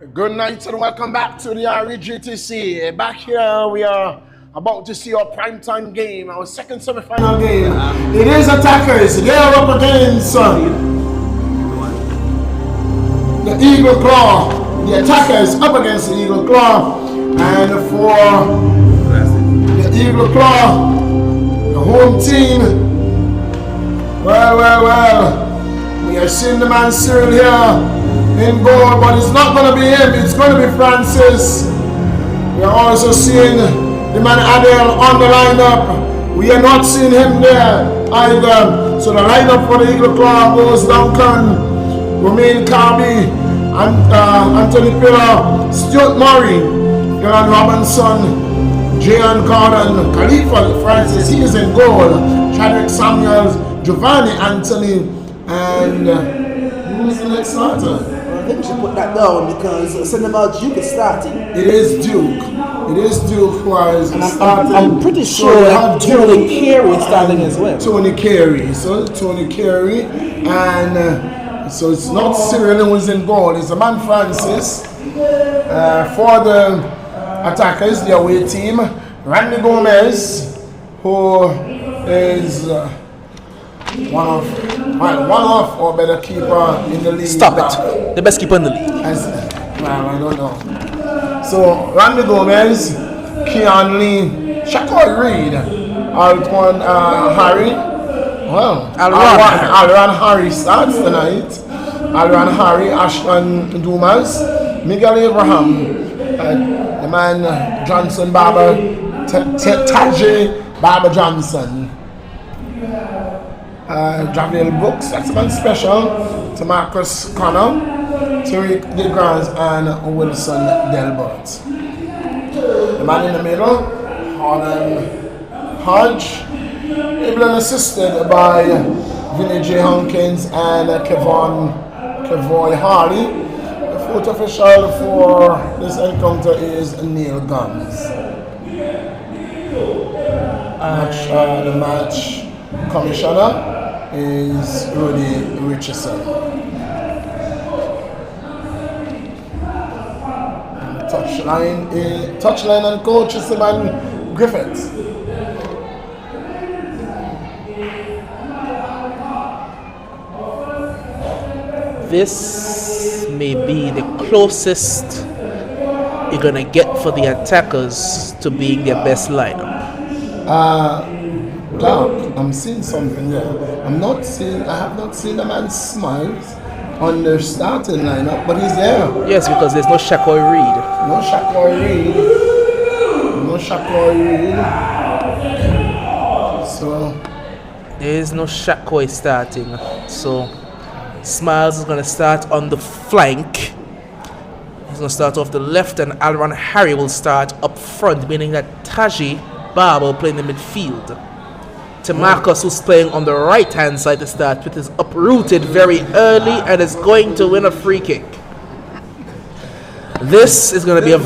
Good night and welcome back to the REGTC. Back here we are about to see our primetime game, our second semi-final game. It is Attackers. They are up against the Eagle Claw. The Attackers up against the Eagle Claw. And for the Eagle Claw, the home team, well, we are seeing the man Cyril here in goal, but it's not going to be him, it's going to be Francis. We are also seeing the man Adele on the lineup. We are not seeing him there either. So the lineup for the Eagle Claw goes Duncan, Romain Carby, Anthony Pillar, Stuart Murray, Dylan Robinson, Jayan Gordon, Khalifa Francis, he is in goal, Chadwick Samuels, Giovanni Anthony, and who is the next starter? I think we should put that down because Senegal Duke is starting. It is Duke. It is Duke who is starting. I'm pretty sure that Tony Carey is starting as well. Tony Carey. So Tony Carey. And so it's not Cyril who is in goal. It's the man Francis. For the Attackers, the away team, Randy Gomez, who is one off or better keeper in the league. Stop it. The best keeper in the league. I don't know. So Randy Gomez, Keon Lee, Shakoy Reed, Alton Harry. Well, Alran Harry starts tonight. Alran Harry, Ashton Dumas, Miguel Abraham, the man Johnson Barber, Taji Barber Johnson. Javier Brooks, that's man special, to Marcus Connor, Tariq DeGrange, and Wilson Delbert. The man in the middle, Holland Hodge, able and assisted by Vinnie J. Hunkins and Kevoy Harley. The fourth official for this encounter is Neil Guns. The match commissioner is Rudy Richardson. And the touchline and coach is the man Griffiths. This may be the closest you're gonna get for the Attackers to being their best lineup. Clark, I'm seeing something there. I have not seen the man smiles on the starting lineup, but he's there. Yes, because there's no Shakoy Reed. No Shakoy Reed. So there is no Shakoy starting. So Smiles is gonna start on the flank. He's gonna start off the left, and Alran Harry will start up front, meaning that Taji Barber will play in the midfield. To Marcus, who's playing on the right hand side to start with, is uprooted very early and is going to win a free kick. This is going to be I'll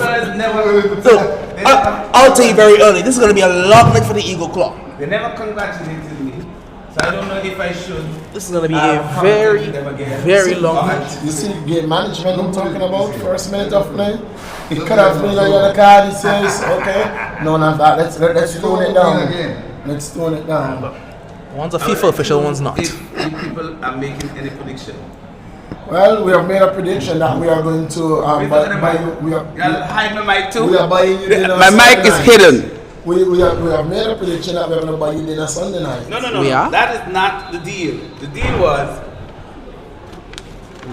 tell you very early, this is going to be a long night for the Eagle Claw. They never congratulated me, so I don't know if I should. This is going to be a very long night. You see game management I'm talking about, first minute of play. It could have been on the card, he says, okay, none of that, let's tone it down. Let's tone it down. One's a FIFA official, one's not. If people are making any prediction. Well, we have made a prediction that we are going to buy you. Hide my mic too. We are buying you dinner. My mic is hidden. We have made a prediction that we're going to buy you dinner Sunday night. No. We are? That is not the deal. The deal was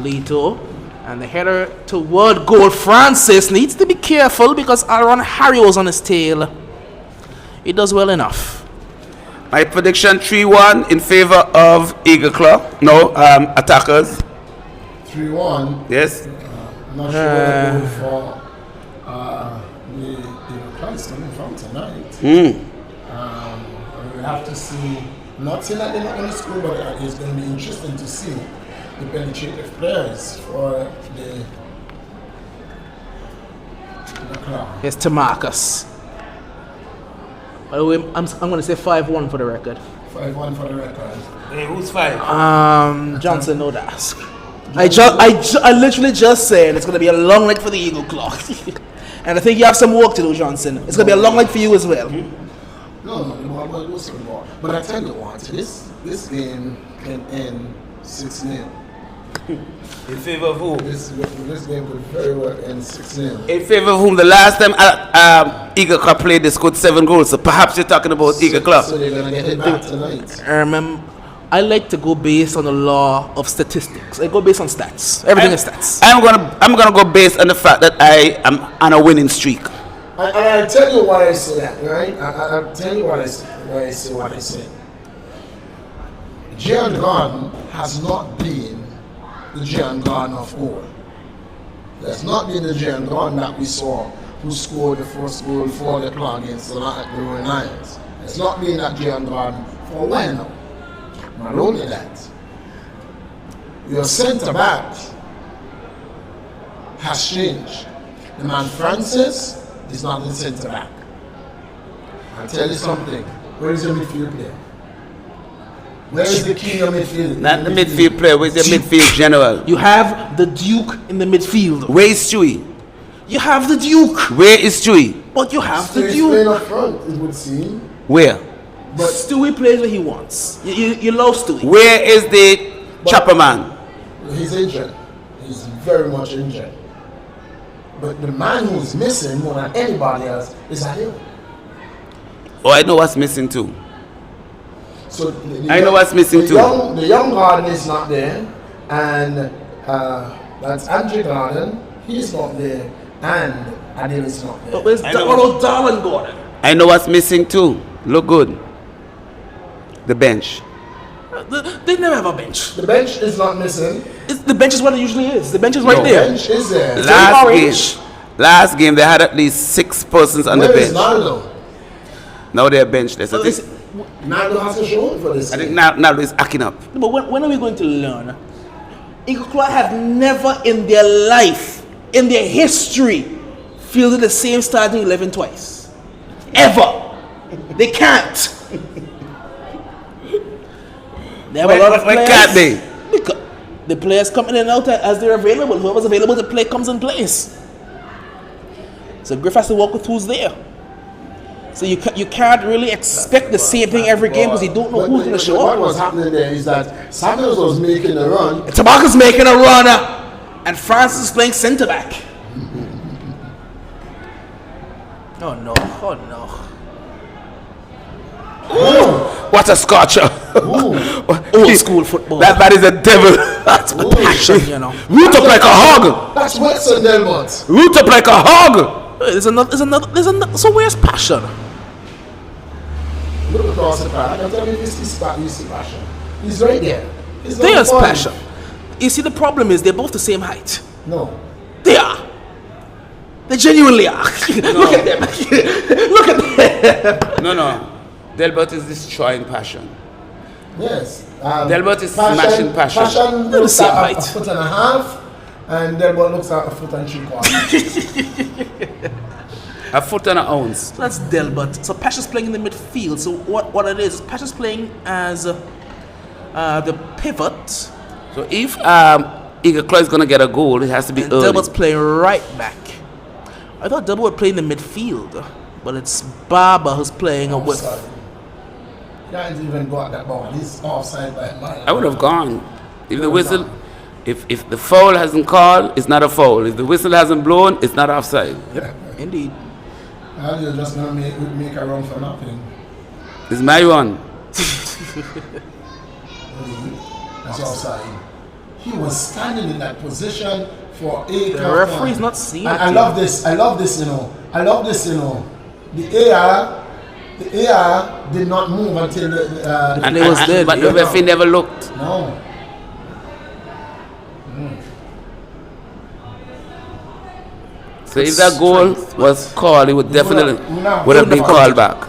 Leto, and the header toward goal. Francis needs to be careful because Aaron Harry was on his tail. He does well enough. my prediction 3-1 in favor of Eagle Claw. No, Attackers. 3-1. Yes. Not sure for the Eagle Claw is coming from tonight. We'll have to see. I'm not saying that they're not going to score, but it's going to be interesting to see the penetrative players for the Claw. Here's to Marcus. By the way, I'm going to say 5-1 for the record. 5-1 for the record. Hey, who's 5? Johnson Odas. I literally just said it's going to be a long night for the Eagle Claw. And I think you have some work to do, Johnson. It's going to be a long night for you as well. No, but I tell you what, this game can end 6-0. In favor of who? This game could very well end 6-0. In favor of whom? The last time Eagle Club played, they scored 7 goals. So perhaps you're talking about Eagle Club. So they're going to get it back tonight. I like to go based on the law of statistics. I go based on stats. Everything is stats. I'm gonna go based on the fact that I am on a winning streak. I'll tell you why I say that, right? I'll tell you why I say what I say. Gian Garden has not been the Gian Garden of old. There's not been the Gian Garden that we saw who scored the first goal for the club against the Royal Lions. It's not been that Gian Garden for a while now. Not only that, your centre back has changed. The man Francis is not the centre back. I'll tell you something. Where is your midfield player? Where is the king of midfield? Not the midfield player, where's the midfield general? You have the Duke in the midfield. Where is Stewie? You have the Duke. Where is Stewie? But you have the He's Duke. playing up front, it would seem. Where? But Stewie plays what he wants. You love Stewie. Where is the chopper man? He's injured. He's very much injured. But the man who's missing more than anybody else is Adil. Oh, I know what's missing too. So I know what's missing too. The young Garden is not there, and that's Andrew Garden. He's not there, and Adil is not there. But where's Darlan Gordon? I know what's missing too. Look good. The bench. They never have a bench. The bench is not missing. The bench is what it usually is. The bench is right there. The bench is there. It's Last game they had at least 6 persons on the Where is bench. Naldo? Now they're benchless. I think, Naldo has to show for this. I think Naldo is acting up. But when are we going to learn? Eagle Claw have never in their life, in their history, fielded the same starting 11 twice. Ever. They can't. They have a lot of players. Why can't they? Because the players come in and out as they're available. Whoever's available to play comes and plays. So Griff has to work with who's there. So you can't really expect the same thing every game because you don't know who's going to show What up. was happening there is that Samuels was making a run. Tabaka's making a run, and Francis is playing centre back. Oh no! Oh no! What a scorcher. Old school football. That is a devil. That's passion, you know. Root up like a hog. That's Weston Delmont. Root up like a hog. There's another. So where's passion? Look across the path. I'm telling you, you see passion. He's right there. There's passion. You see, the problem is they're both the same height. No. They are. They genuinely are. Look at them. Look at them. No. Delbert is destroying passion. Yes. Delbert is smashing passion. Passion looks at a foot and a half, and Delbert looks at a foot and 3/4. A foot and an ounce. So that's Delbert. So Pasha's playing in the midfield. So what it is Pasha's playing as the pivot. So if Eagle Claw is going to get a goal, it has to be early. Delbert's playing right back. I thought Delbert would play in the midfield, but it's Barber who's playing with. He hasn't even got that ball. He's offside by a mile. I would have gone. If the whistle, if the foul hasn't called, it's not a foul. If the whistle hasn't blown, it's not offside. Yep. Indeed. You're just going to make a run for nothing. It's my one. That's offside. He was standing in that position for 8 The referee's not seeing it. I love this, you know. The AR did not move until the And it was dead. But the referee never looked. No. So if that goal was called, it would definitely would have been called back.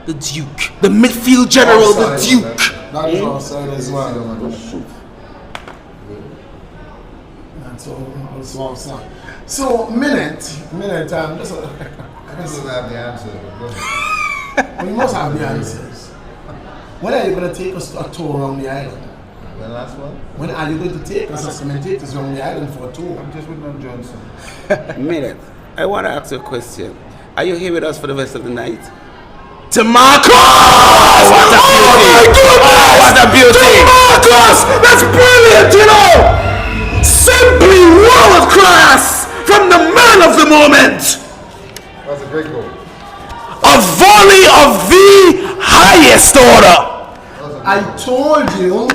The Duke. The midfield general, Offside, the Duke. That is offside as well. And so offside. So minute, just I doesn't have the answer. we must have the answers. When are you going to take us a tour around the island? The last one? When are you going to take us as commentators when we're heading for a tour? I'm just waiting on Johnson. Minute. I want to ask you a question. Are you here with us for the rest of the night? DeMarcus! What a beauty! Oh, what a beauty! DeMarcus! That's brilliant, you know! Simply world class from the man of the moment! That's a great goal. A volley of the highest order! I told you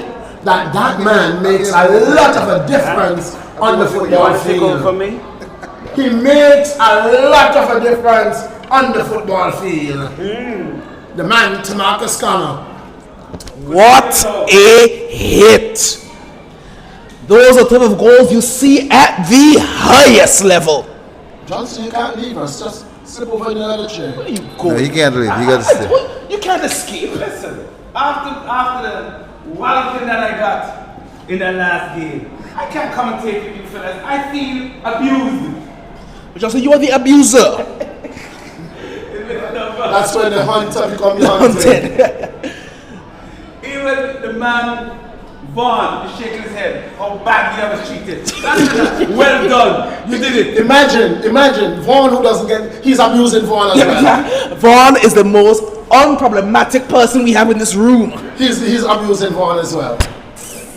that man makes a lot of a difference on the football Field for field. me? He makes a lot of a difference on the football field. The man, Tamarcus Connor. What a hit! Those are the type of goals you see at the highest level. Johnson, you can't leave us. Just slip over in the other chair. Where you go? No, he can't leave. He got to stay. You can't escape. Listen, after the walloping that I got in the last game, I can't commentate with you fellas. I feel abused. Just say you are the abuser. That's when the hunter becomes the hunted. Even the man Vaughn is shaking his head how badly I was treated. Well done, you did it. Imagine Vaughn, who doesn't get, he's abusing Vaughn as well. Vaughn is the most unproblematic person we have in this room. He's abusing Vaughn as well.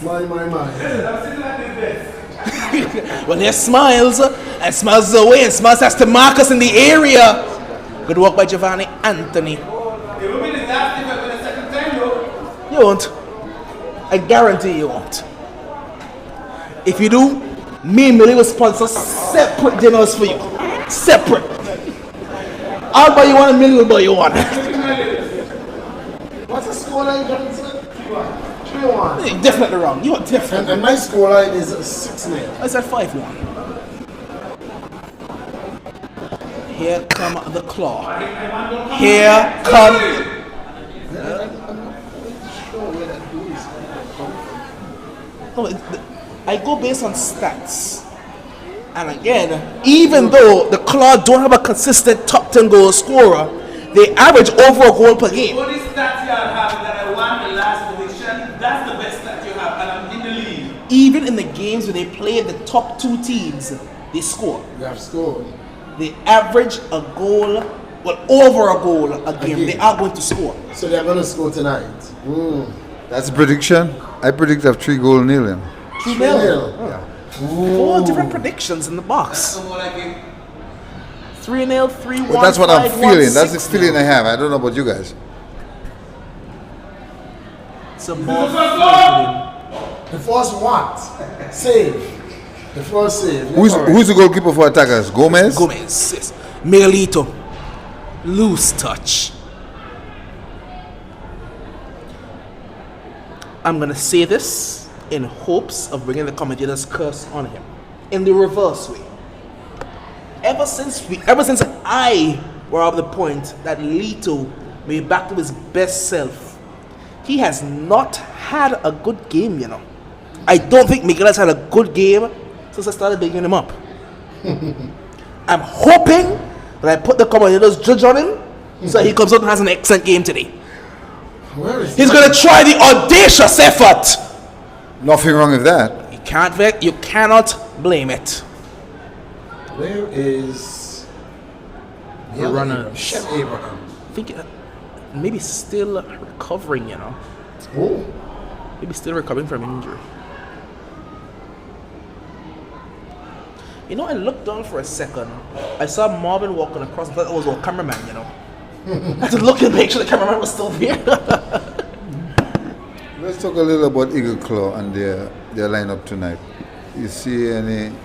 My. I'm sitting like this. Well, there's Smiles, and Smiles is away, and Smiles has to mark us in the area. Good work by Giovanni Anthony. It will be disaster if I win a second time though. You won't. I guarantee you won't. If you do, me and Millie will sponsor separate dinners for you. Separate. I'll buy you one and Millie will buy you one. What's the scoreline, Johnson? 3-1. You're definitely wrong. You are different. And my scoreline is 6-0. I said 5-1. Here come the claw. Here come. No, I go based on stats. And again, even though the claw don't have a consistent top 10 goal scorer, they average over a goal per game. The only stat you have is that I won the last position. That's the best stat you have, and I'm in the league. Even in the games where they play the top two teams, they score. You have scored. They average a goal, well, over a goal a game. They are going to score. So they're going to score tonight. That's a prediction. I predict a 3-goal nil. 2-0. Yeah. Four different predictions in the box. So what I think. 3-0, 3-1. But that's what I'm 5-1, feeling. That's the 6-0. feeling I have. I don't know about you guys. Some more. The first what? Save. The first save. Who's the goalkeeper for attackers? Gomez? Gomez. Yes. Miguelito. Loose touch. I'm going to say this in hopes of bringing the commentator's curse on him. In the reverse way. Ever since I were of the point that Lito may be back to his best self, he has not had a good game, you know. I don't think Miguel has had a good game since I started digging him up. I'm hoping that I put the commentator's judge on him so he comes out and has an excellent game today. Where is He's going to try the audacious effort. Nothing wrong with that. You cannot blame it. Where is The runner. Chef Abraham? I think maybe still recovering, you know. Oh. Maybe still recovering from injury. You know, I looked down for a second. I saw Marvin walking across. I thought it was our cameraman, you know. I had to look and make sure the cameraman was still there. Let's talk a little about Eagle Claw and their lineup tonight. You see any?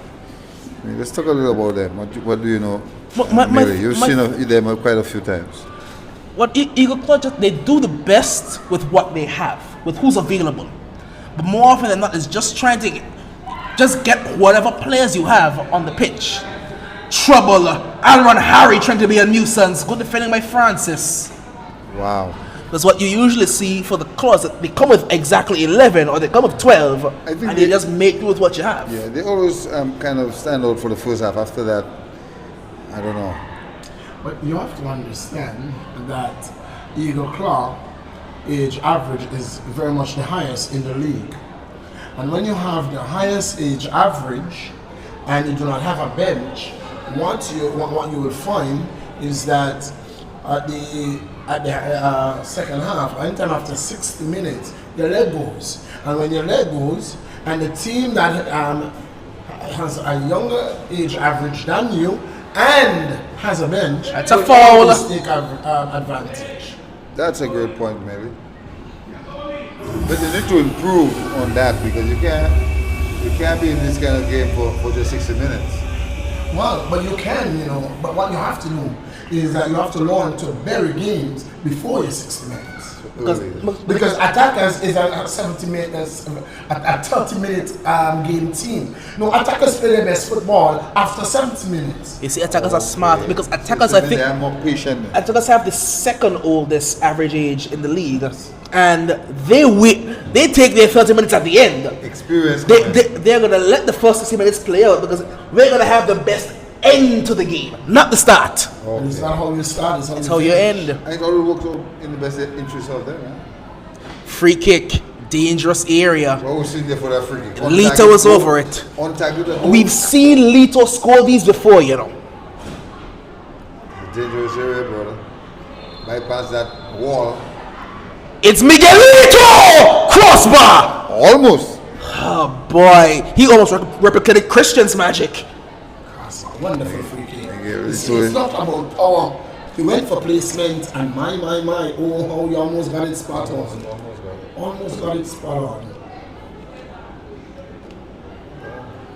Let's talk a little about them. What do you know? You've seen them quite a few times. What Eagle Claw, they do the best with what they have, with who's available. But more often than not, it's just trying to get whatever players you have on the pitch. Trouble, Aaron Harry trying to be a nuisance. Good defending by Francis. Wow. That's what you usually see for the Claws. They come with exactly 11 or they come with 12 I think and they just make do with what you have. Yeah, they always kind of stand out for the first half. After that, I don't know. But you have to understand that Eagle Claw age average is very much the highest in the league. And when you have the highest age average and you do not have a bench, what you will find is that at the second half, anytime after 60 minutes, your leg goes. And when your leg goes, and the team that has a younger age average than you and has a bench, that's a foul. Always take advantage. That's a great point, maybe. But they need to improve on that because you can't be in this kind of game for just 60 minutes. Well, but you can, but what you have to do is that you have to learn to bury games before your 60 minutes. Because attackers is a 70 minutes, a 30-minute game team. No, attackers play their best football after 70 minutes. You see, attackers are smart because attackers, I think, they are more patient. attackers have the second oldest average age in the league, and they take their 30 minutes at the end. Experience. They're gonna let the first 60 minutes play out because we're gonna have the best end to the game, not the start. Okay. And it's not how you start, It's how you end. I thought it worked out in the best interest of them, man. Free kick, dangerous area. What was in there for that free kick? Lito was over it. We've seen Lito score these before, Dangerous area, brother. Bypass that wall. It's Miguelito! Crossbar! Almost. Oh boy, he almost replicated Christian's magic. That's a wonderful free kick. It's so not about power. He went for placement and my, oh, how you almost got it spot on. Almost got it spot on.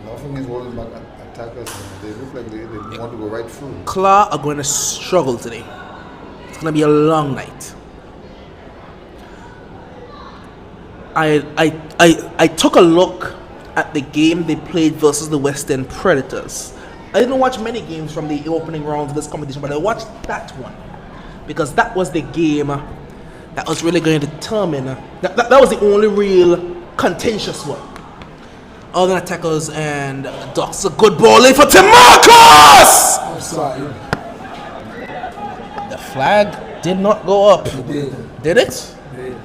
Nothing is holding back attackers. They look like they want to go right through. Claw are going to struggle today. It's going to be a long night. I took a look at the game they played versus the West End Predators. I didn't watch many games from the opening rounds of this competition, but I watched that one because that was the game that was really going to determine. That was the only real contentious one. Other than attackers and Ducks, a good ball in for Tim Marcus! I'm sorry. The flag did not go up. It did. Did it? It did.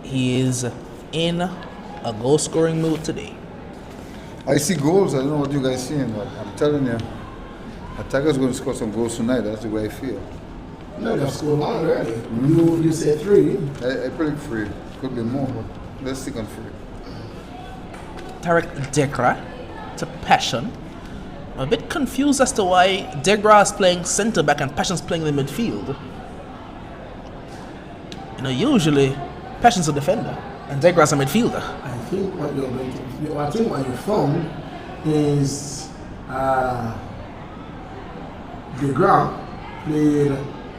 He is in a goal scoring mood today. I see goals. I don't know what you guys seeing, but I'm telling you, attackers going to score some goals tonight. That's the way I feel. No, they've scored one already. You said 3. I predict 3. Could be more, but let's stick on 3. Tarek Degra to Passion. I'm a bit confused as to why Degra is playing centre back and Passion's playing in the midfield. Usually Passion's a defender and Degra's a midfielder. I think what you found is Degra played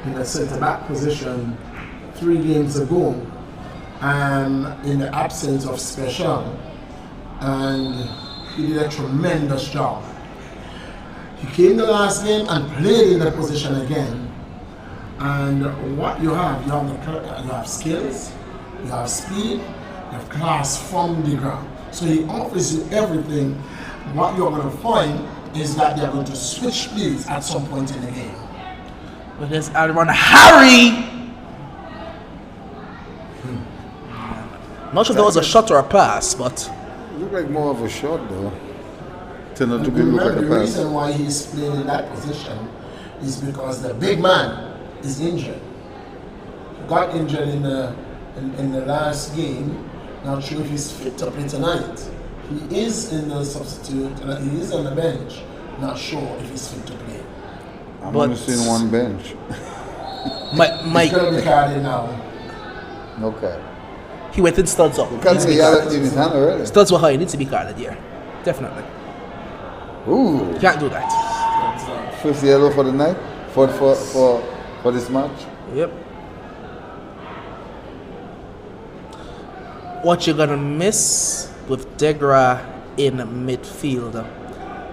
in the centre back position 3 games ago, and in the absence of Special, and he did a tremendous job. He came the last game and played in that position again. And what you have skills, you have speed, you have class from the ground. So he offers you everything. What you're going to find is that they're going to switch plays at some point in the game. But there's Aaron Harry. Not sure if that was a shot or a pass, but It looked like more of a shot, though. Turned out to be Remember, look like a the pass. reason why he's playing in that position is because the big man is injured. He got injured in the last game. Not sure if he's fit to play tonight. He is in the substitute, and he is on the bench. Not sure if he's fit to play. I'm But- only seeing one bench. He's gonna be carded now. Okay. he went in studs up. You can't see Alex in his hand already. Studs were high, he needs to be carded, yeah. Definitely. Ooh. Can't do that. First yellow for the night? For this match? Yep. What you're gonna miss with Degra in midfield,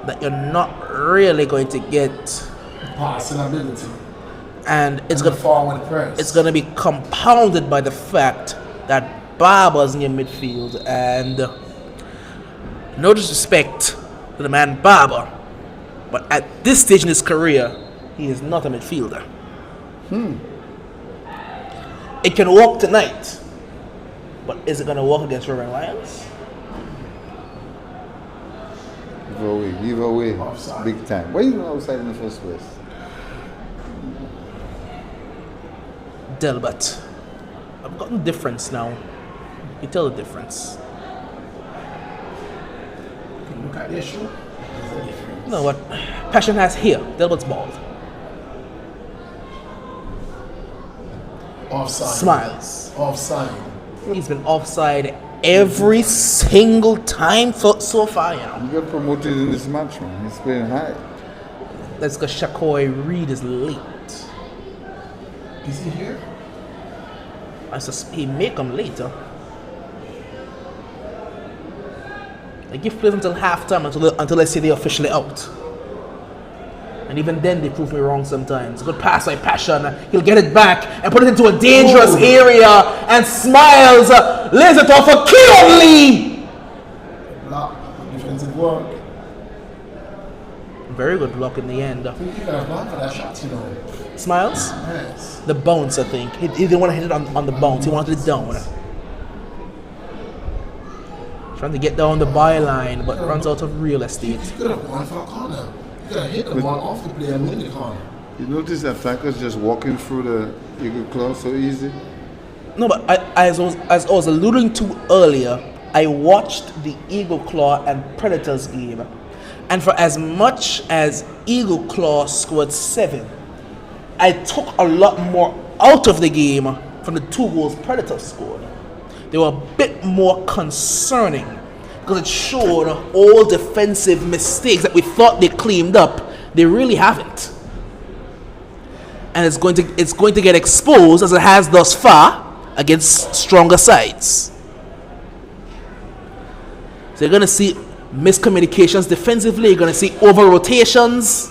that you're not really going to get, Passing ability. and it's And the gonna forward press. it's gonna be compounded by the fact that Barber's in your midfield, and no disrespect to the man Barber, but at this stage in his career, he is not a midfielder. It can work tonight, but is it going to work against Reverend Lions? Give away, Offside. big time. Why are you outside in the first place? Delbert. I've gotten the difference now. You tell the difference. Look at the issue. No, what Passion has here. Delbert's bald. Offside. Smiles. Offside. He's been offside every single time so far, you know. He got promoted in this match, man. He's playing high. That's because Shakoy Reed is late. Is he here? I suspect he may come later. They give players until halftime until I say they're officially out. And even then they prove me wrong sometimes. Good pass by Passion. He'll get it back and put it into a dangerous area. And Smiles lays it off for Keon Lee. Block. Defensive work. Very good block in the end. I think he could have gone for that shot, you know. Smiles? Yes. The bounce, I think. He didn't want to hit it on the bounce. He wanted it down. Trying to get down the byline, but runs out of real estate. He could have gone for a corner. He could have hit the ball off the play and win the corner. You notice the attackers just walking through the Eagle Claw so easy? No, but as I was alluding to earlier, I watched the Eagle Claw and Predators game. And for as much as Eagle Claw scored 7, I took a lot more out of the game from the 2 goals Predators scored. They were a bit more concerning because it showed all defensive mistakes that we thought they cleaned up. They really haven't. And it's going to get exposed as it has thus far against stronger sides. So you're going to see miscommunications defensively. You're going to see over rotations,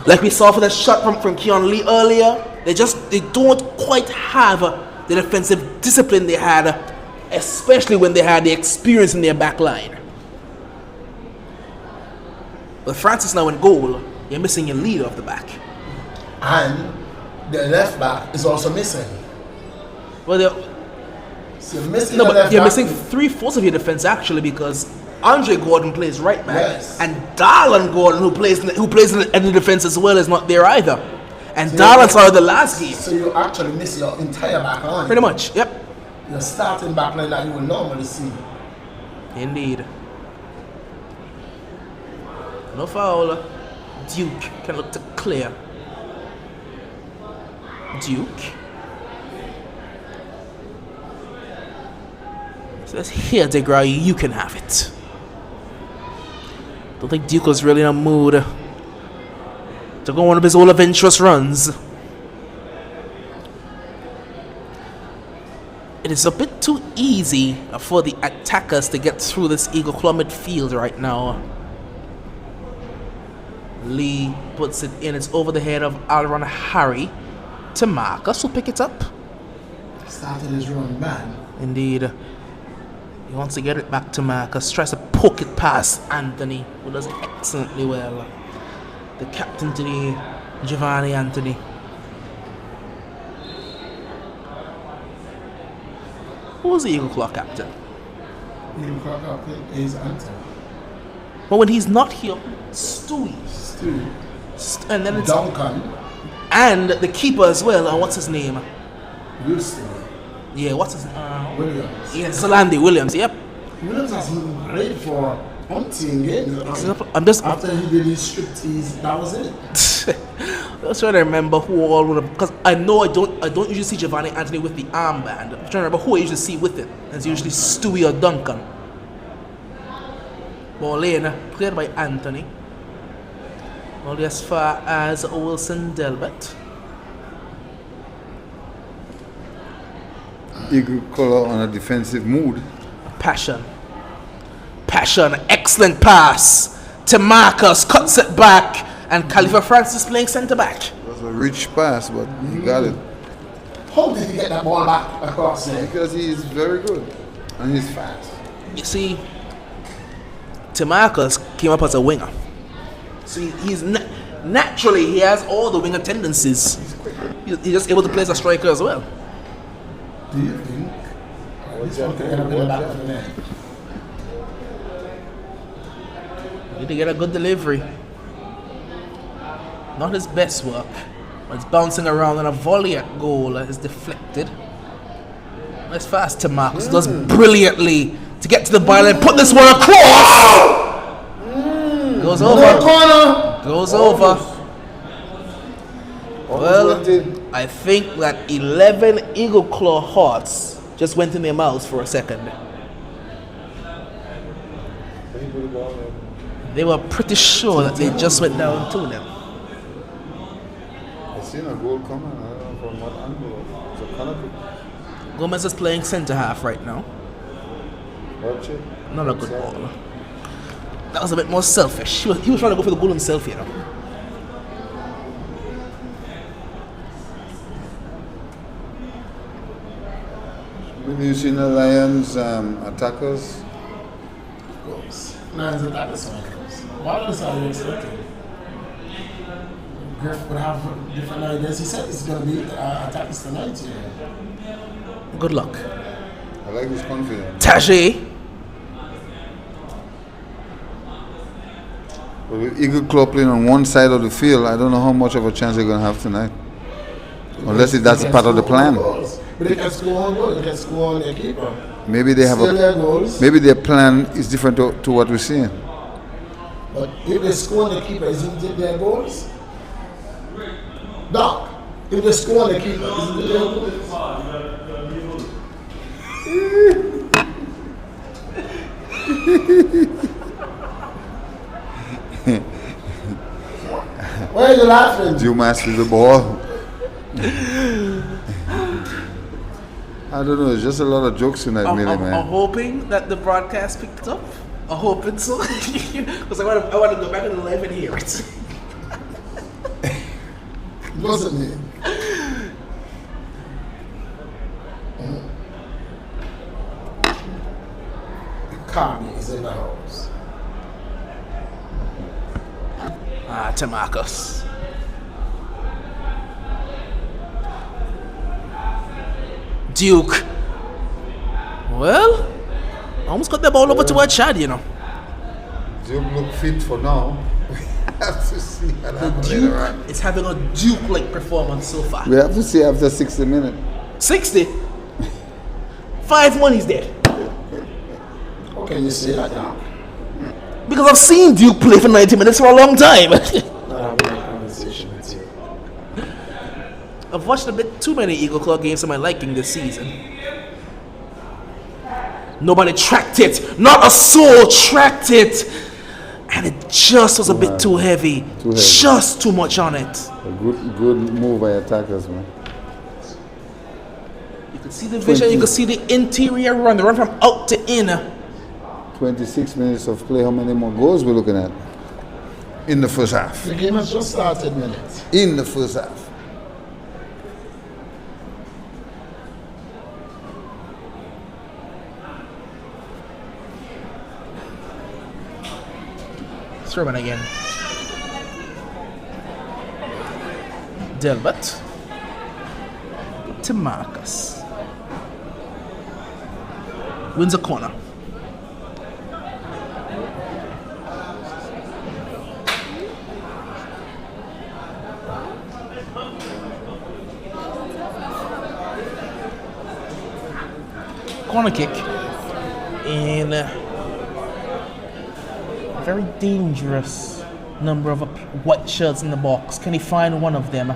like we saw for the shot from Keon Lee earlier. They don't quite have the defensive discipline they had, especially when they had the experience in their back line. With Francis now in goal, you're missing your leader off the back. And the left back is also missing. Well, So you're missing no, the but left you're back. missing 3/4 of your defense actually, because Andre Gordon plays right back, Yes. and Darlan Gordon, who plays in the defense as well, is not there either. And Darlan started the last game. So you actually miss your entire back line. Pretty much, yep. Your starting back line that you would normally see. Indeed. No foul. Duke can look to clear. Duke. Says, here, Degra, you can have it. Don't think Duke was really in a mood to go on one of his all adventurous runs. It is a bit too easy for the attackers to get through this Eagle Claw midfield right now. Lee puts it in. It's over the head of Alron Harry to Marcus, who pick it up. Started his run, man. Indeed. He wants to get it back to Marcus. Tries to poke it past Anthony, who does it excellently well. The captain today, Giovanni Anthony. Who was the Eagle Claw captain? Eagle Claw captain is Anthony. But when he's not here, Stewie. And then it's Duncan. and the keeper as well. And what's his name? Houston. Yeah, what's his Williams. Yeah, Zalandi Williams. Yep. Williams has been great for umpteen games. I'm just After he did his striptease, that was it. I was trying to remember who all would have, because I know I don't usually see Giovanni Anthony with the armband. I'm trying to remember who I usually see with it. It's usually Stewie or Duncan. Ball in, played by Anthony. Only as far as Wilson Delbert. Eagle Claw on a defensive mood. Passion, excellent pass to Marcus, cuts it back, and Khalifa Francis playing centre back. It was a rich pass, but he got it. How did he get that ball back across there? Because he is very good and he's fast. You see, Marcus came up as a winger, so he's naturally he has all the winger tendencies. He's just able to play as a striker as well. Do you think this one can end up in the back of the net? Need to get a good delivery. Not his best work. It's bouncing around and a volley at goal is deflected. It's fast to Marcus. Does brilliantly to get to the byline, put this one across. Goes over. Goes over. Well, I think that 11 Eagle Claw hearts just went in their mouths for a second. They were pretty sure that they just went down to them. I seen a goal coming. I don't know from what angle. It's a canopy. Gomez is playing centre half right now. Watch it. Not a good ball. That was a bit more selfish. He was trying to go for the goal himself, you know. Have you seen the Lions attackers? Of course. Lions attackers. Why does that expecting? Griff would have different ideas. He said it's going to be attackers tonight here. Good luck. I like his confidence. Tajay. But with Eagle Claw playing on one side of the field, I don't know how much of a chance they're going to have tonight. Unless that's part of the plan. But they can score on goals. They can score on their keeper. Maybe they have Steal their goals. maybe their plan is different to what we're seeing. But if they score on the keeper, isn't it their goals? Doc, if they score on the keeper, isn't it their goals? Why are you laughing? Dumas with the ball. I don't know, it's just a lot of jokes tonight, really, I'm man. hoping that the broadcast picked it up. I'm hoping so. Because I want to go back in the live and hear it. Wasn't me. Carmi is in the house. To Marcus. Duke. Well, almost got the ball over to our Chad, you know. Duke look fit for now. We have to see what happens later Duke on. is having a Duke-like performance so far. We have to see after 60 minutes. 60. 5 money's dead. How can you say that now? Because I've seen Duke play for 90 minutes for a long time. Not having a conversation with you. I've watched a bit too many Eagle Claw games to my liking this season. Nobody tracked it. Not a soul tracked it. And it just was a bit too heavy. Just too much on it. A good move by attackers, man. You could see the vision. You could see the interior run. The run from out to in. 26 minutes of play. How many more goals we're looking at? In the first half. The game has just started minutes. In the first half. Throw again. Delbert to Marcus. Wins a corner. Corner kick in a very dangerous number of white shirts in the box. Can he find one of them?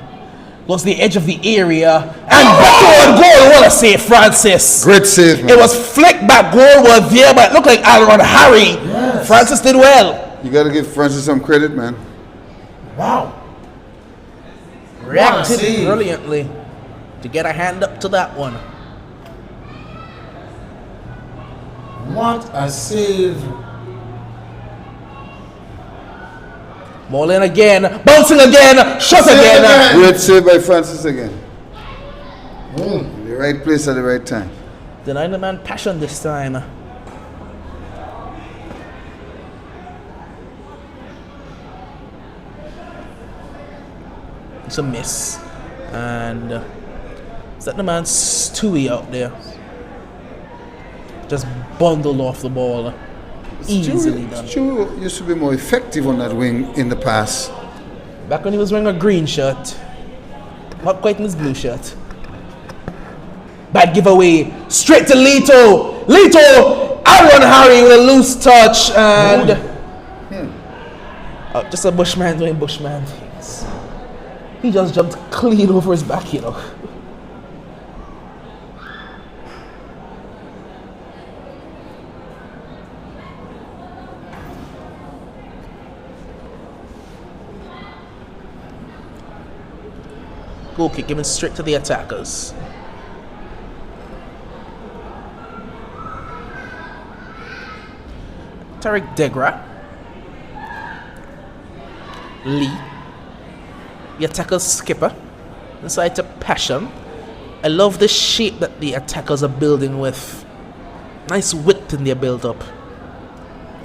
Goes to the edge of the area and backward goal. What a save, Francis! Great save, man. It was flicked back goal was there, but it looked like Alron Harry. Yes. Francis did well. You got to give Francis some credit, man. Wow. Reacted save. brilliantly to get a hand up to that one. What a save. Ball in again, bouncing again, shot again. Great save by Francis again. In the right place at the right time. Denying the man passion this time. It's a miss. And Is that the man Stewie out there? Just bundled off the ball. Easily done. Stu used to be more effective on that wing in the past. Back when he was wearing a green shirt. Not quite in his blue shirt. Bad giveaway. Straight to Lito. Lito! Aaron Harry with a loose touch and... just a Bushman doing Bushman things. He just jumped clean over his back, you know. Goal kick given straight to the attackers. Tarek Degra. Lee. The attackers skipper. Inside to Passion. I love the shape that the attackers are building with. Nice width in their build up.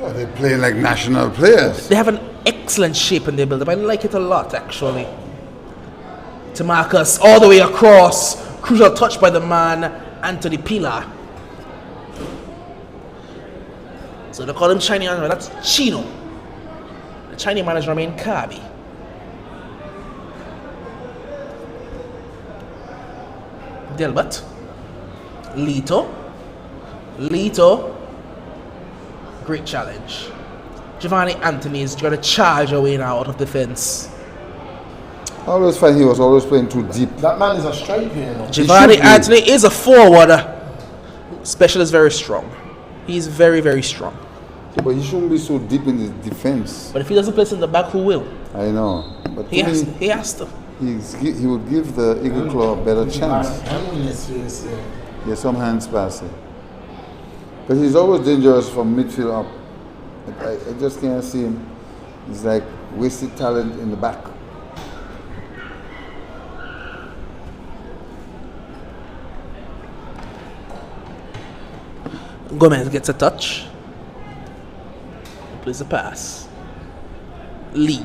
Oh, they're playing like national players. They have an excellent shape in their build up. I like it a lot actually. To Marcus all the way across. Crucial touch by the man Anthony Pilar. So they call him Chinese man, that's Chino. The Chinese man is Romain Kabi. Delbert. Lito. Great challenge. Giovanni Anthony is going to charge away now out of defense. I always find he was always playing too deep. That man is a striker, you know. Giovanni Anthony is a forward. Special is very strong. He's very, very strong. Yeah, but he shouldn't be so deep in his defense. But if he doesn't place in the back, who will? I know. But He has to. he would give the Eagle Claw a better chance. Yeah, some hands passing. But he's always dangerous from midfield up. I just can't see him. He's like wasted talent in the back. Gomez gets a touch. Plays a pass. Lee.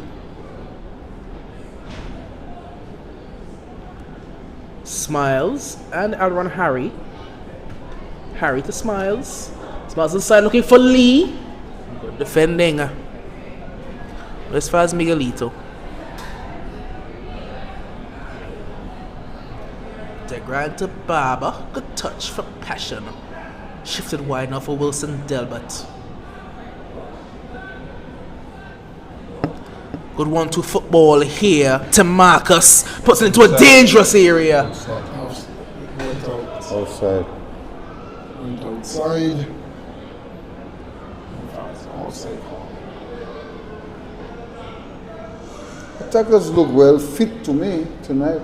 Smiles and Aaron Harry. Harry to Smiles. Smiles inside looking for Lee. Good defending. As far as Miguelito. Degrand to Barber. Good touch for Passion. Shifted wide now for Wilson Delbert. Good 1-2 football here to Marcus. Puts it into a dangerous area. Outside. Outside. Outside. Attackers look well fit to me tonight.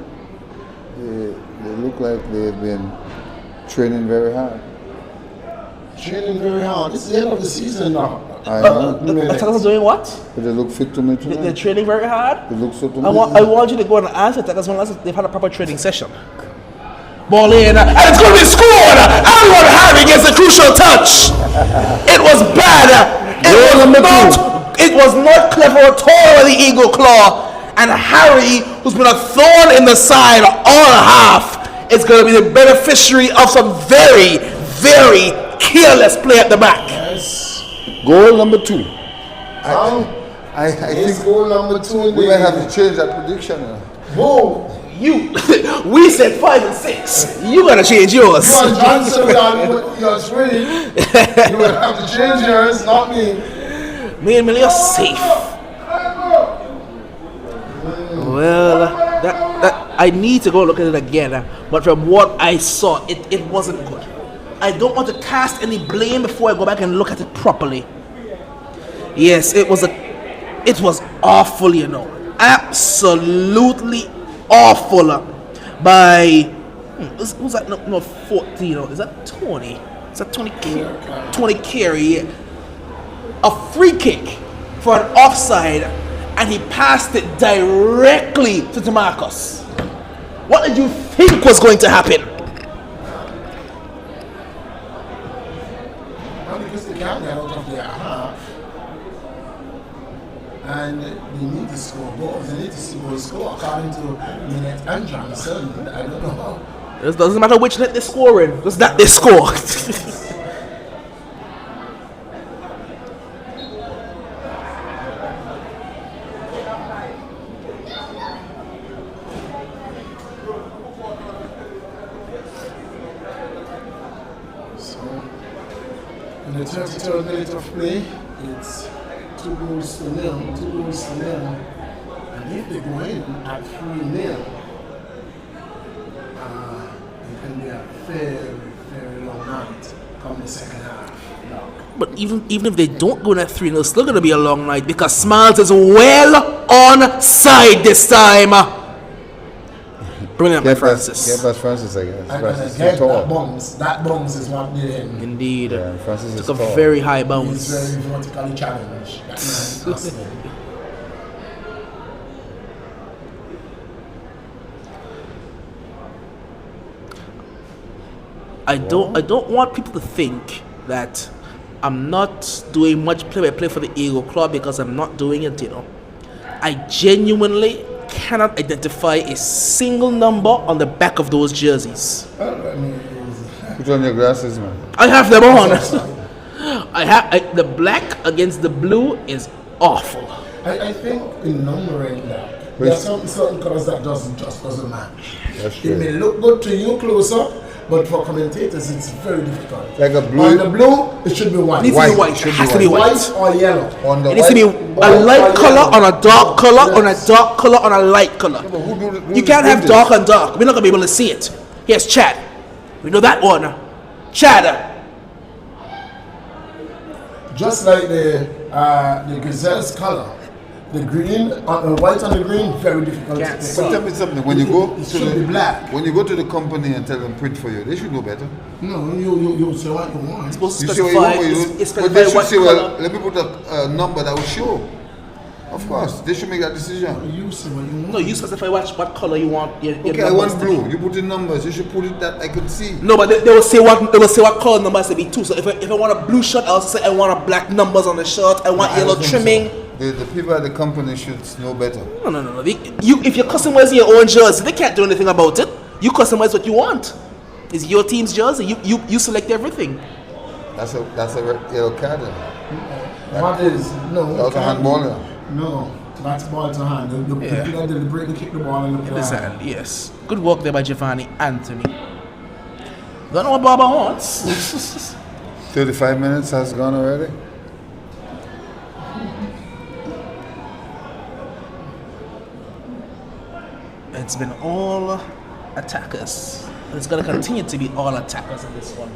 They look like they've been training very hard. Training very hard. It's the end of the season now. I know. The attackers are doing what? But they look fit to me tonight. They're training very hard. They look so to me. I want you to go and ask the attackers when they've had a proper training session. Ball in, and it's going to be scored! Aaron Harry gets a crucial touch! It was bad! It was not clever at all with the Eagle Claw. And Harry, who's been a thorn in the side all half, is going to be the beneficiary of some very, very careless play at the back. Yes. Goal number 2. I It's think goal number 2 in we the might have to change that prediction. Whoa! We said 5 and 6. You gotta change yours. You are Johnson, you're winning. You will have to change yours, not me. Me and Millie are safe. Well, that I need to go look at it again. But from what I saw, it wasn't good. I don't want to cast any blame before I go back and look at it properly. Yes, it was awful, you know. Absolutely awful. By who's that? No, 14. Is that 20? Is that 20? 20 carry. A free kick for an offside, and he passed it directly to DeMarcus. What did you think was going to happen? Because they can't get out of their half. And they need to score goals. They need to see goals score according to Minette and Johnson. I don't know. It doesn't matter which net they're scoring, just that they score. In the 33rd minute of play, it's 2 goals to nil. And if they go in at 3-0, it can be a very, very long night come the second half. But even if they don't go in at 3-0, it's still going to be a long night because Smiles is well on side this time. Brilliant, Get Francis. past Francis, I guess. And Francis again, is tall. that bounce is what did him. Indeed. Yeah, Francis is Took a tall. very high He's bounce. very vertically challenged. That man is possible. I don't want people to think that I'm not doing much play-by-play for the Eagle Club because I'm not doing it, you know. I genuinely cannot identify a single number on the back of those jerseys. Put on your glasses, man. I have them on. The black against the blue is awful. I think in numbering that, there are certain colors that just doesn't match. That's It true. may look good to you close up, but for commentators it's very difficult. Like a blue. On the blue, it should be white. It needs to be white. It has to be white. White or yellow. On the It needs to be white. a light color on a dark color on a Yes. dark color on a light color. But who You can't have this? dark on dark. We're not gonna be able to see it. Here's Chad. We know that one. Chad. Just like the gazelle's color. The green, white on the green, very difficult to Can't pick see. But up. tell me something. When you go It to should be black. when you go to the company and tell them print for you, they should know better. No, you say what you want. Supposed to You see what you want, specify. but you It's don't- but they specify should what say, well, color. let me put a number that will show. Of course, they should make that decision. You say what you want. No, you specify what color you want. Your Okay, I numbers want to be. blue. You put in numbers. You should put it that I could see. No, but they will say what color numbers to be too. So if I want a blue shirt, I'll say I want a black numbers on the shirt. I want I yellow don't think trimming. so. The people at the company should know better. No. If you're customizing your own jersey, they can't do anything about it. You customize what you want. It's your team's jersey. You select everything. That's a yellow card. What is? No. That was a handball. Yeah. No, that's ball to hand. The Yeah. people that deliberately kick the ball in the In his hand, yes. Good work there by Giovanni Anthony. Don't know what Baba wants. 35 minutes has gone already. It's been all attackers. And it's going to continue to be all attackers in this one.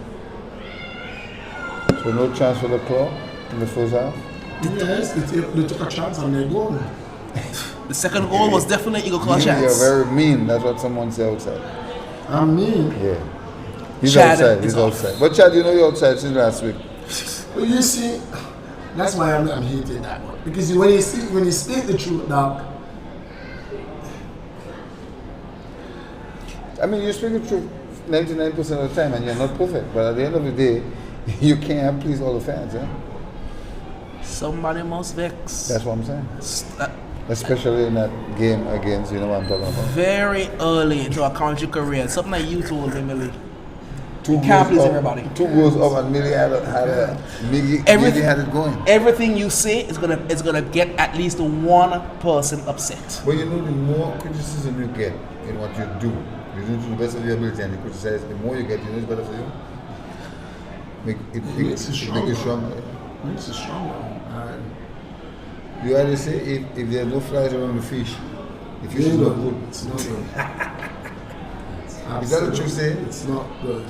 So no chance for the claw in the first half. Yes, they took a chance on their goal. The second goal was definitely Eagle Claw You're chance. very mean. That's what someone said outside. I mean, Yeah. He's Chad outside. He's is off. outside. But Chad, you know you're outside since last week. well, you see, that's why I'm hating that one. Because when you speak the truth, dog, I mean, you speak the truth 99% of the time, and you're not perfect. But at the end of the day, you can't please all the fans. Eh? Somebody must vex. That's what I'm saying. Uh, Especially in that game against, you know what I'm talking about. very early into our country career. Something like you told me, Millie. Two can't goals please up- everybody. 2 goals up, and Millie had Everything- had it going. Everything you say is gonna get at least one person upset. But you know, the more criticism you get in what you do to the best of your ability, and you criticize, the more you get, you know it's better for you. It makes you stronger. this is stronger. You always say if there's no flies around the fish, the fish is not good. It's not good. Is that what you say? It's not good.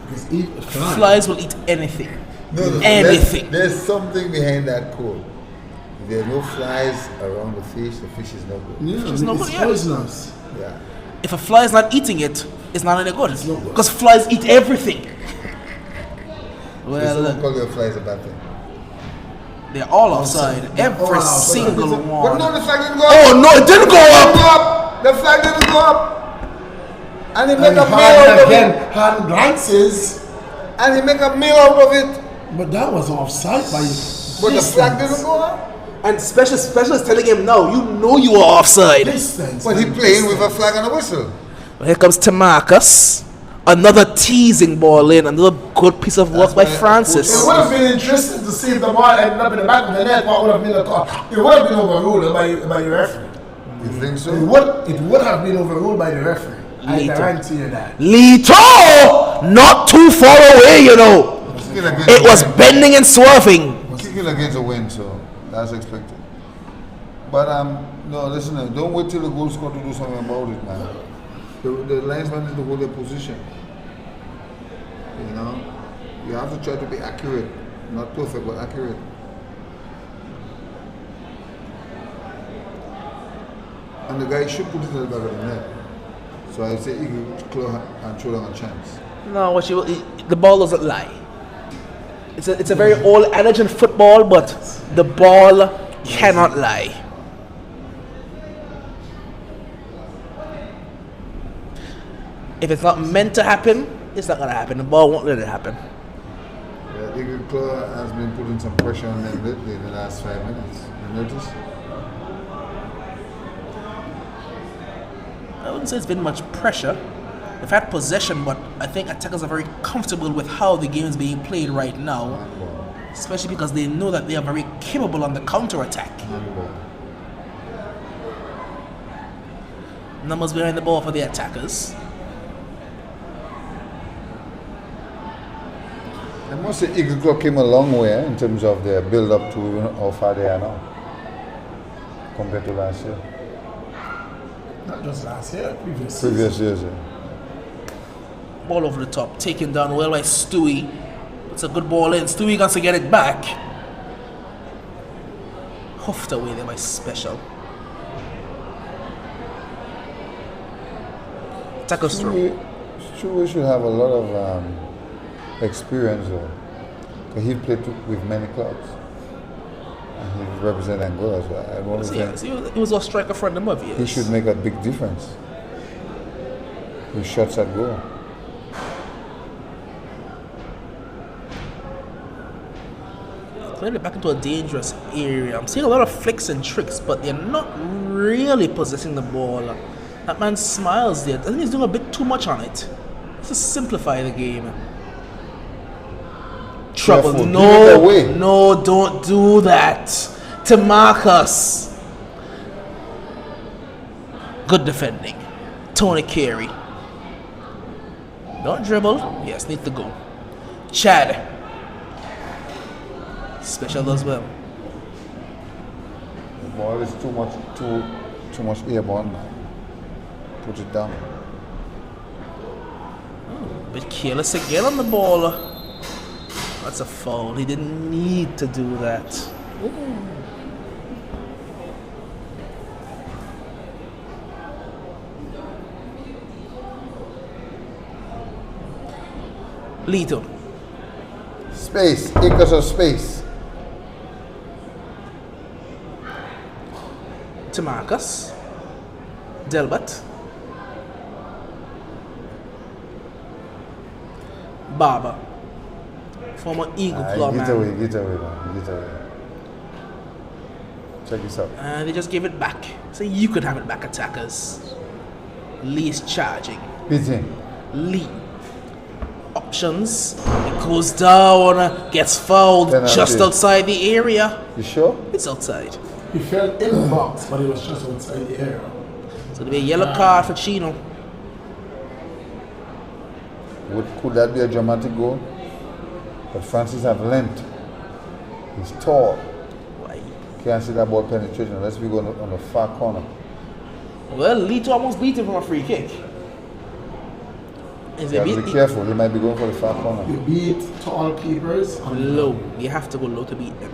Because if Flies will eat anything. No, Anything. There's something behind that code. If there are no flies around the fish is not good. yeah, It's not it's good, yeah. poisonous. Yeah. If a fly is not eating it, it's not any good. not good. Because flies eat everything. Well, Well, someone call your flies a bad thing. they're all outside. Every all outside. single But one. no, the flag didn't go up. Oh no, it didn't go up. The flag didn't go up. And he And make a meal hand out of again, it. hand glances, And he make a meal out of it. but that was offside by But the flag distance. didn't go up. And special is telling him no. You know you are offside. Distance. But he playing with a flag and a whistle. Here comes Tamarcus. Another teasing ball in. Another good piece of work by Francis. It would have been interesting to see if the ball ended up in the back of the net. What would have been the call? It would have been overruled by the referee. You think so? It would have been overruled by the referee. I guarantee you that. Lito! Not too far away, you know. It was bending and swerving. Kicking against the wind, so that's expected. But no, listen, don't wait till the goal scorer to do something about it, man. The linesman is to hold their position. You know, you have to try to be accurate, not perfect, but accurate. And the guy should put it at the back of the net. So I say Eagle claw and throw down a chance. No, the ball doesn't lie. It's a very old adage in football, but the ball cannot lie. If it's not meant to happen, it's not gonna happen. The ball won't let it happen. Yeah, Eagle claw has been putting some pressure on them lately in the last 5 minutes. You notice? I wouldn't say it's been much pressure. They've had possession, but I think attackers are very comfortable with how the game is being played right now, especially because they know that they are very capable on the counter-attack. Numbers behind the ball for the attackers. I must say Eagle Club came a long way in terms of their build-up to how far they are now compared to last year. Not just last year, previous years. Yeah. Ball over the top, taken down well by Stewie. It's a good ball in. Stewie gets to get it back. Huffed away there by Special. Tackles through. Stewie should have a lot of experience though. Because he played with many clubs. And he represented Angola as well. He was a striker for a number of years. He should make a big difference. His shots at goal. Clearly back into a dangerous area. I'm seeing a lot of flicks and tricks, but they're not really possessing the ball. That man smiles there. I think he's doing a bit too much on it. Let's just simplify the game. Trouble. Careful. No, don't do that. Tamarcus. Good defending. Tony Carey. Don't dribble. Yes, need to go. Chad. Special as well. The ball is too much airborne now. Put it down. Bit careless again on the ball. That's a foul. He didn't need to do that. Lito. Space. Acres of space. Tamarcus. Delbert. Barber. Former Eagle Claw man. Get away. Check this out. And they just gave it back. So you could have it back, attackers. Lee is charging. Beat him. Lee. Options. It goes down. Gets fouled just outside the area. You sure? It's outside. He fell in the box, but it was just outside the area. So there'll be a yellow card for Chino. Could that be a dramatic goal? But Francis have length. He's tall. Why? Can't see that ball penetration unless we go on the far corner. Well, Lito almost beat him from a free kick. You have to be careful. He might be going for the far corner. You beat tall keepers low. You have to go low to beat them.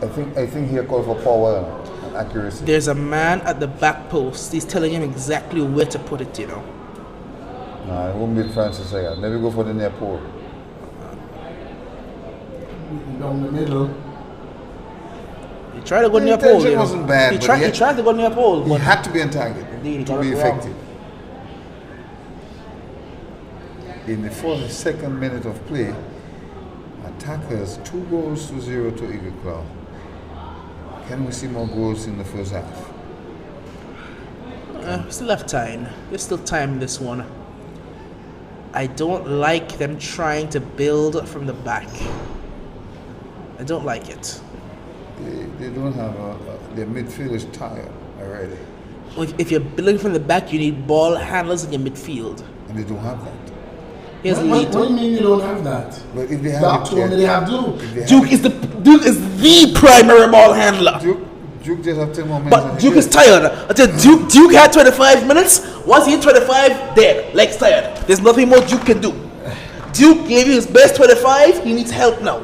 I think he called for power and accuracy. There's a man at the back post. He's telling him exactly where to put it, you know. Nah, it won't beat Francis again. Maybe go for the near pole. Down the middle. He tried to go near pole. It wasn't bad. He tried to go near pole. He had to be on target to be effective. In the 42nd minute of play, attackers 2 goals to 0 to Eagle Claw. Can we see more goals in the first half? We still have time. There's still time in this one. I don't like them trying to build from the back. I don't like it. They don't have their midfield is tired already. If you're building from the back, you need ball handlers in your midfield. And they don't have that. Here's What do you mean you don't have that? But if they have Doc told me they have Duke. Duke is the primary ball handler. Duke just have 10 more minutes. But Duke is tired. I tell you, Duke had 25 minutes. Once he hit 25, dead. Legs tired. There's nothing more Duke can do. Duke gave you his best 25. He needs help now.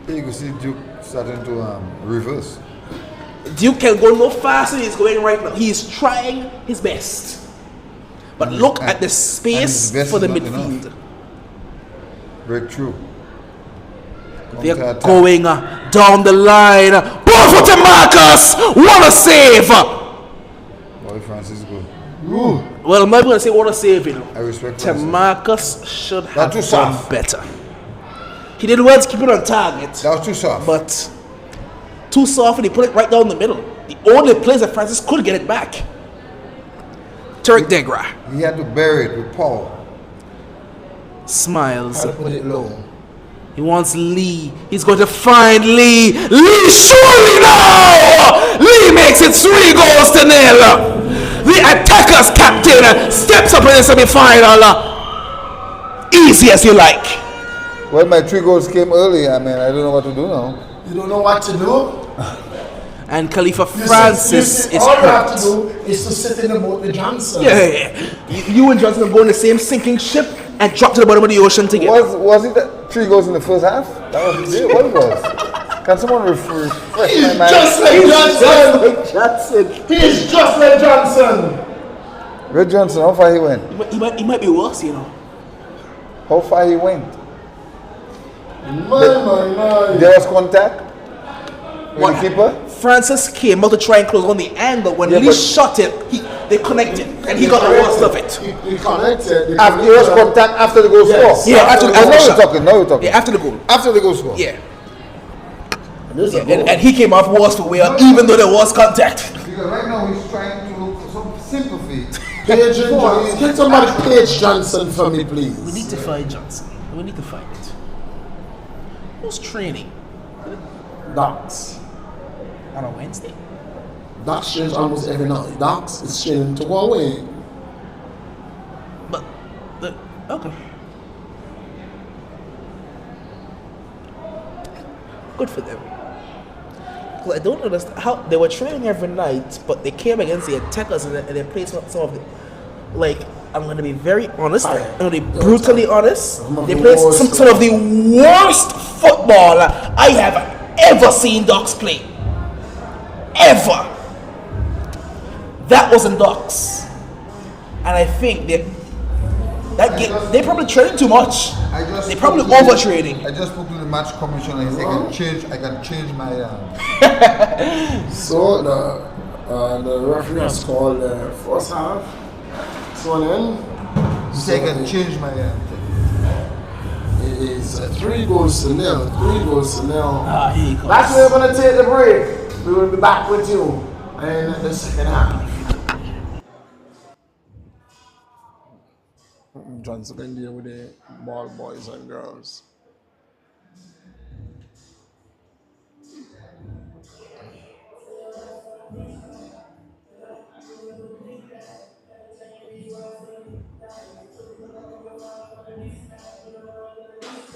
You can see Duke starting to reverse. Duke can go no faster than he's going right now. He is trying his best. But look at the space for the midfield. Breakthrough. They're going down the line. Ball for Marcus. What a save! Boy, Francis is good. Well, I'm not going to say what a save, you know. I respect Francis. Marcus should have too done soft. better. He did well to keep it on target. That was too soft. But too soft, and he put it right down the middle. The only place that Francis could get it back. Tarek Degra He had to bury it with Paul. smiles. I'll put it low. He wants Lee. He's going to find Lee. Lee surely now! Lee makes it 3 goals to 0. The attacker's captain steps up in the semi-final. Easy as you like. Well, my 3 goals came early. I mean, I don't know what to do now. You don't know what to do? And Khalifa Francis is all you have hurt. to do is to sit in the boat with Johnson. Yeah. You and Johnson will go in the same sinking ship and drop to the bottom of the ocean together. Was it that 3 goals in the first half? That was it. What it was? Can someone refresh my mind? Just like Johnson. He's just like Johnson. Red Johnson, how far he went? He might be worse, you know. How far he went? My. There was contact with the keeper? Francis came out to try and close on the angle. When Lee shot it, they connected, and he got the worst of it. He connected. There was contact after the goal Yes. score? Yeah, after the goal. Now you're talking. Yeah, after the goal. After the goal score? Yeah. Yeah, And he came off worse for wear, even though there was contact. Because right now he's trying to look for some sympathy. Page Johnson. Get somebody Page Johnson for me, please. We need to find Johnson. We need to find it. Who's training? Docs. On a Wednesday? Docs trains almost every night. Docs is training to go away. But, okay. Good for them. 'Cause I don't understand how they were training every night, but they came against the attackers and they played some of the, like, I'm going to be very honest. I'm going to be brutally honest. They played some of the worst football I have ever seen Docs play. Ever. That wasn't Docs. And I think they probably trained too much. They probably overtraining. I just spoke to the match commissioner. He said I can change my. So the referee has called the first half. So then He said I can change my. it is 3 goals to 0. 3 goals to 0. Here he comes. That's where we're gonna take the break. We will be back with you in the second half. Johnson can deal with the ball boys and girls.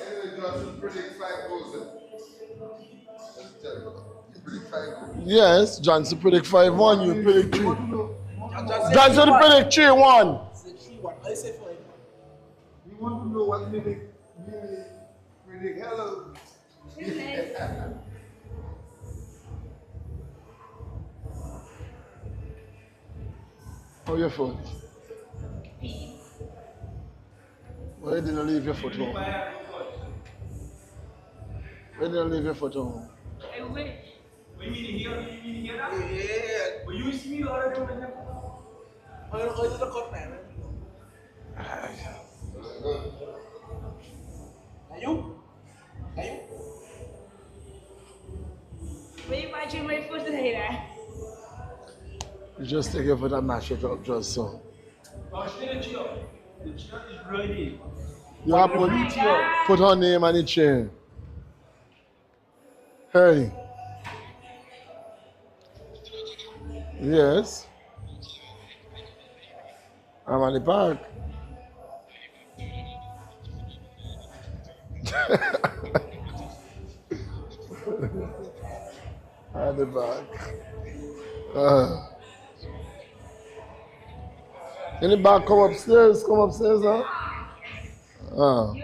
Anyway, Johnson predict 5 goals. Yes, Johnson predict 5-1, you predict 3. Johnson predict 3-1. You want to know what predict? Hello. How your foot? Why didn't you leave your foot home? Why didn't you leave your foot home? I wish. When you hear that? Yeah. But you see me already with him. When you watching my foot today, You just take your foot and mash it up just so. The chair is ready. You have put her name on the chair. Hey. Yes. I'm at the park. At the back. In the back, come upstairs, huh? Uh.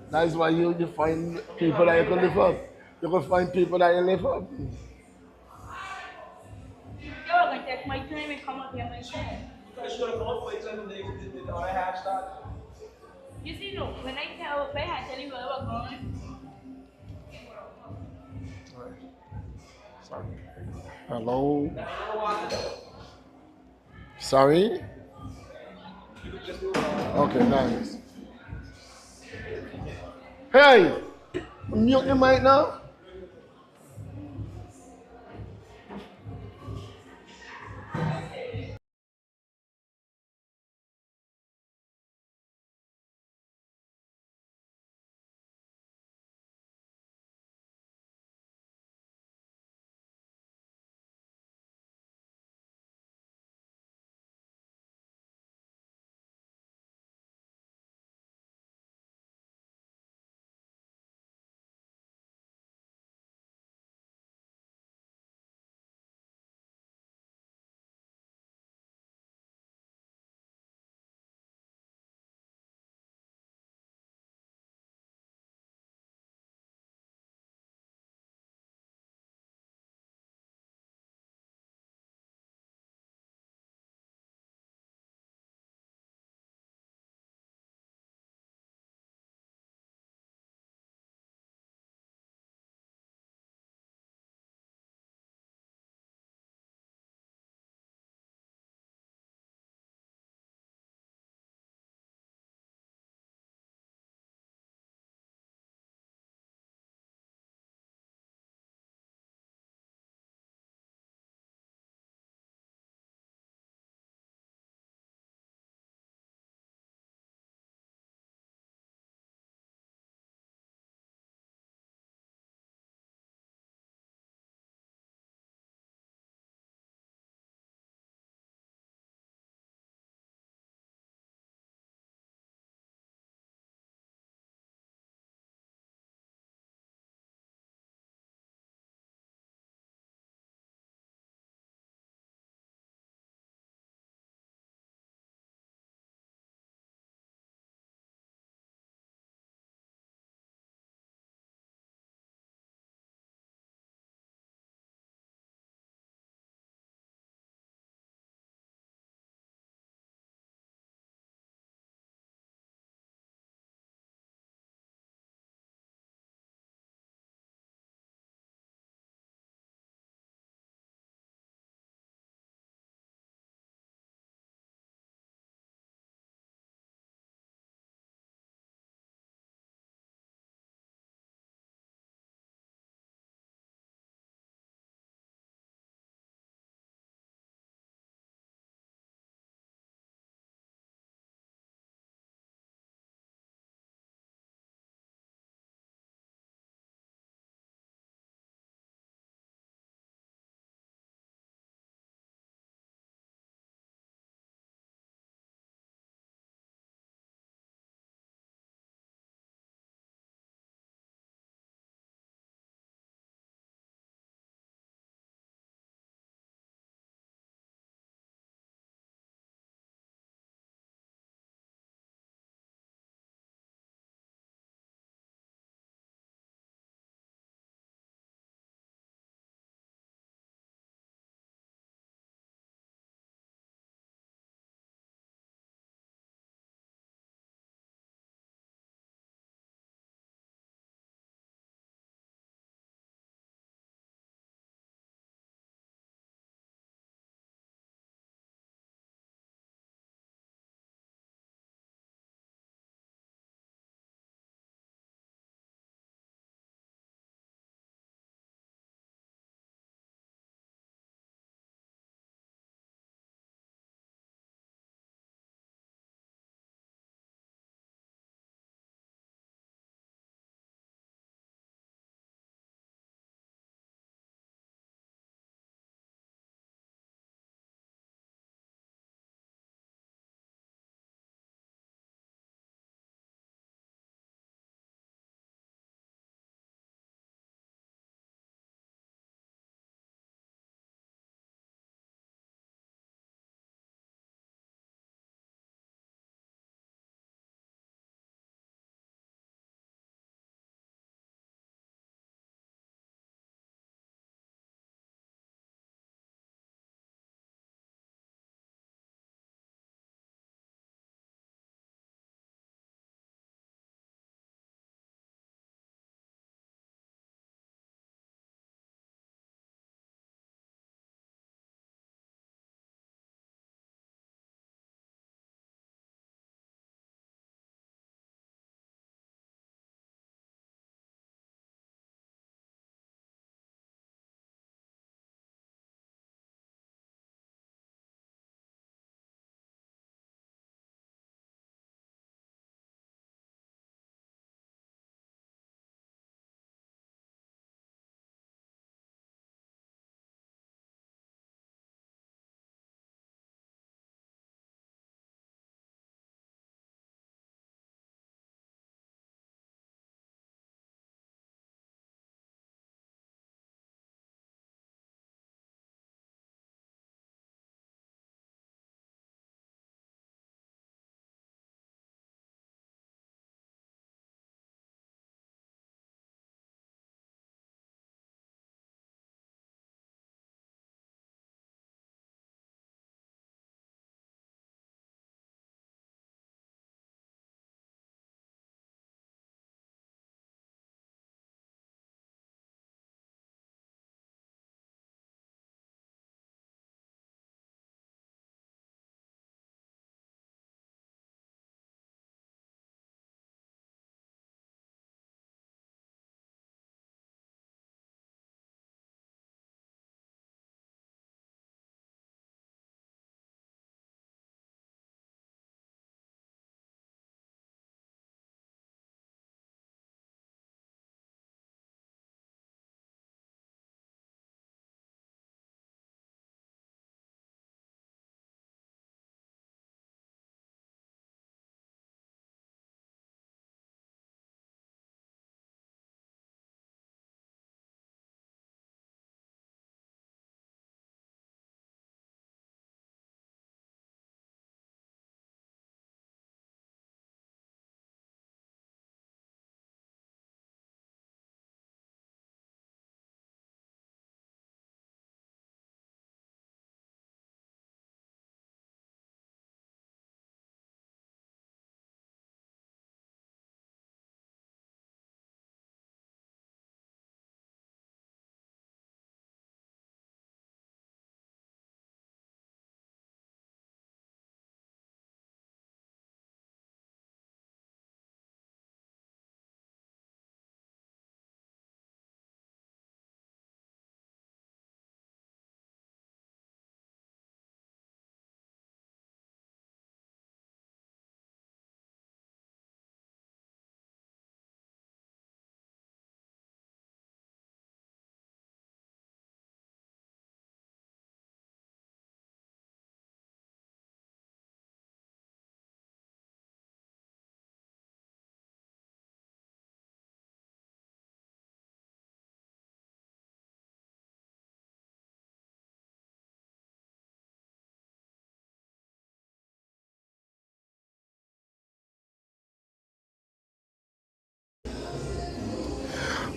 That's why you find people that you can lift up. You can find people that you lift up. Yo, I take my time and come up here my time. You guys should have both played until the other half started. You see, no, when I tell you where we're going, Hello. Sorry? Okay, nice. Hey! Mute your mic now.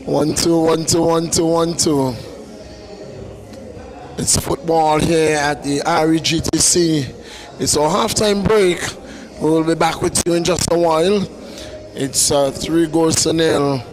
1 2 1 2 1 2 1 2. It's football here at the REGTC. It's our halftime break. We will be back with you in just a while. It's 3-0.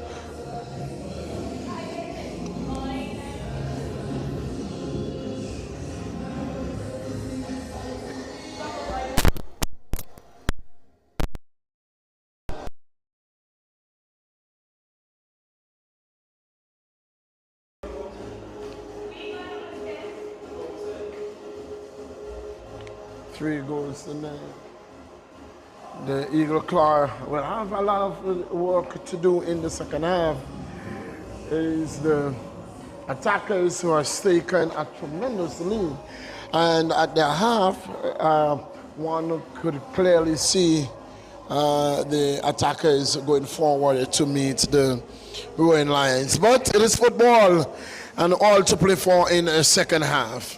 Three goals to nil. The Eagle Claw will have a lot of work to do in the second half. It is the attackers who are taking a tremendous lead. And at the half, one could clearly see the attackers going forward to meet the Rowan Lions. But it is football and all to play for in the second half.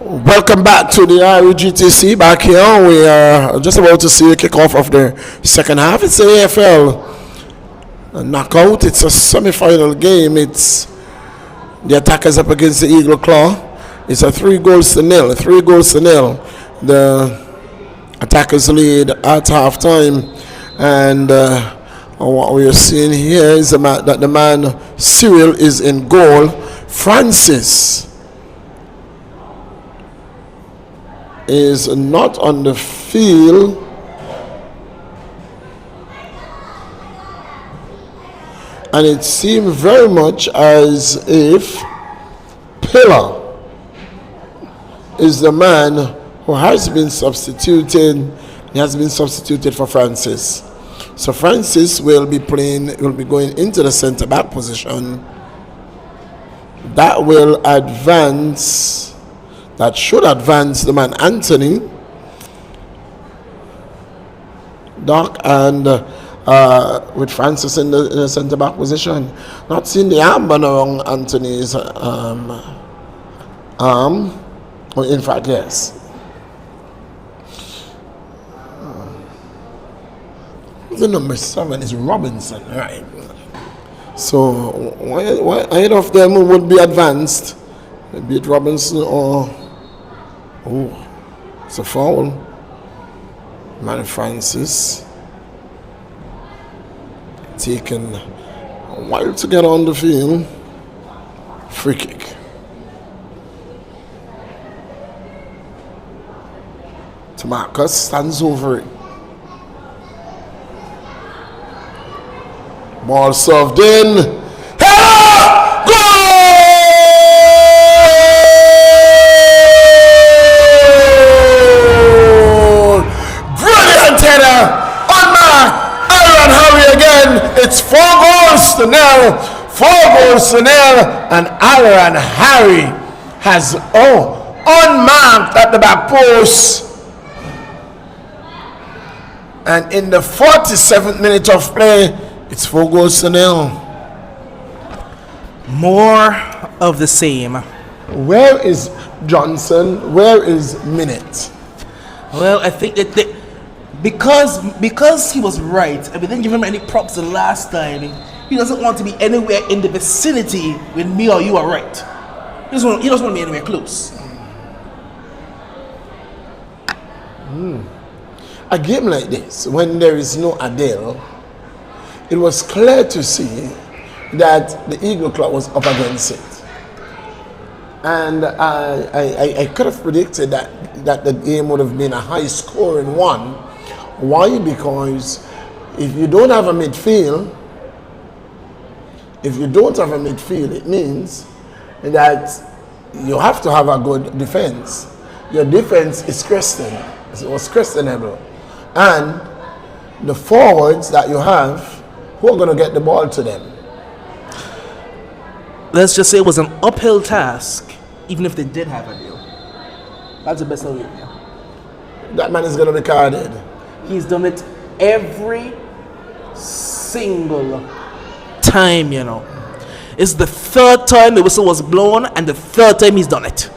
Welcome back to the REGTC. Back here, we are just about to see the kickoff of the second half. It's the AFL knockout. It's a semi-final game. It's the attackers up against the Eagle Claw. It's a 3-0. 3-0. The attackers lead at halftime, and what we are seeing here is that the man Cyril is in goal. Francis is not on the field. And it seemed very much as if Pillar is the man who has been substituted. He has been substituted for Francis. So Francis will be going into the centre back position. that will advance, that should advance the man Anthony, Doc, and with Francis in the centre back position. Not seeing the armband around Anthony's arm. Or in fact, yes. The number 7 is Robinson, right? So either of them would be advanced, be it Robinson or it's a foul. Man Francis taken a while to get on the field. Free kick. Marcus stands over it. Ball served in. Header! Goal! Brilliant header! Unmarked! Aaron Harry again. It's 4 goals to 0. 4 goals to 0. And Aaron Harry has unmarked at the back post. And in the 47th minute of play, it's 4 goals to 0. More of the same. Where is Johnson? Where is Minute? Well, I think that because he was right, and we didn't give him any props the last time, he doesn't want to be anywhere in the vicinity when me or you are right. He doesn't want to be anywhere close. A game like this, when there is no Adele, it was clear to see that the Eagle Club was up against it. And I could have predicted that the game would have been a high-scoring one. Why? Because if you don't have a midfield, it means that you have to have a good defense. Your defense is questionable. And the forwards that you have, who are going to get the ball to them? Let's just say it was an uphill task, even if they did have a deal. That's the best way. That man is going to be carded. He's done it every single time, you know. It's the 3rd time the whistle was blown, and the 3rd time he's done it.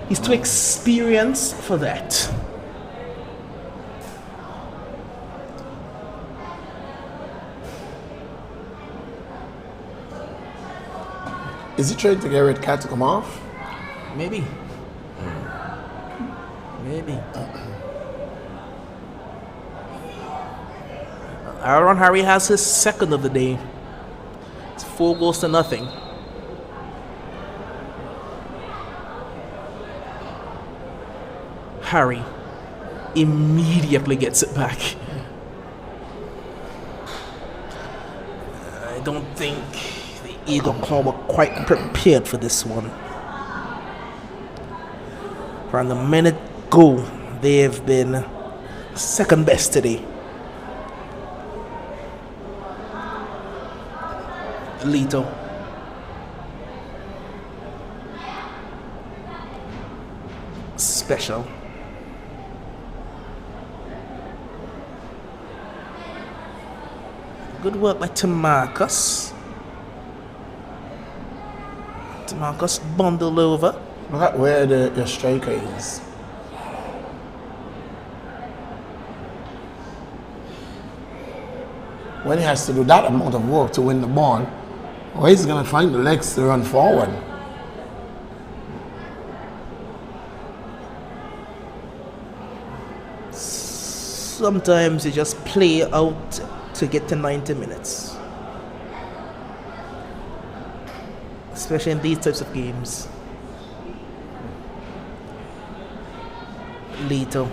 He's too experienced for that. Is he trying to get Red Cat to come off? Maybe. Aaron Harry has his 2nd of the day. It's 4 goals to 0. Harry immediately gets it back. I don't think the Eagle Claw were quite prepared for this one. From the minute go, they've been 2nd best today. Lito. Special. Good work by Tamarcus. Tamarcus bundled over. Look at where your striker is. When he has to do that amount of work to win the ball, where he's going to find the legs to run forward? Sometimes you just play out to get to 90 minutes. Especially in these types of games. Lito.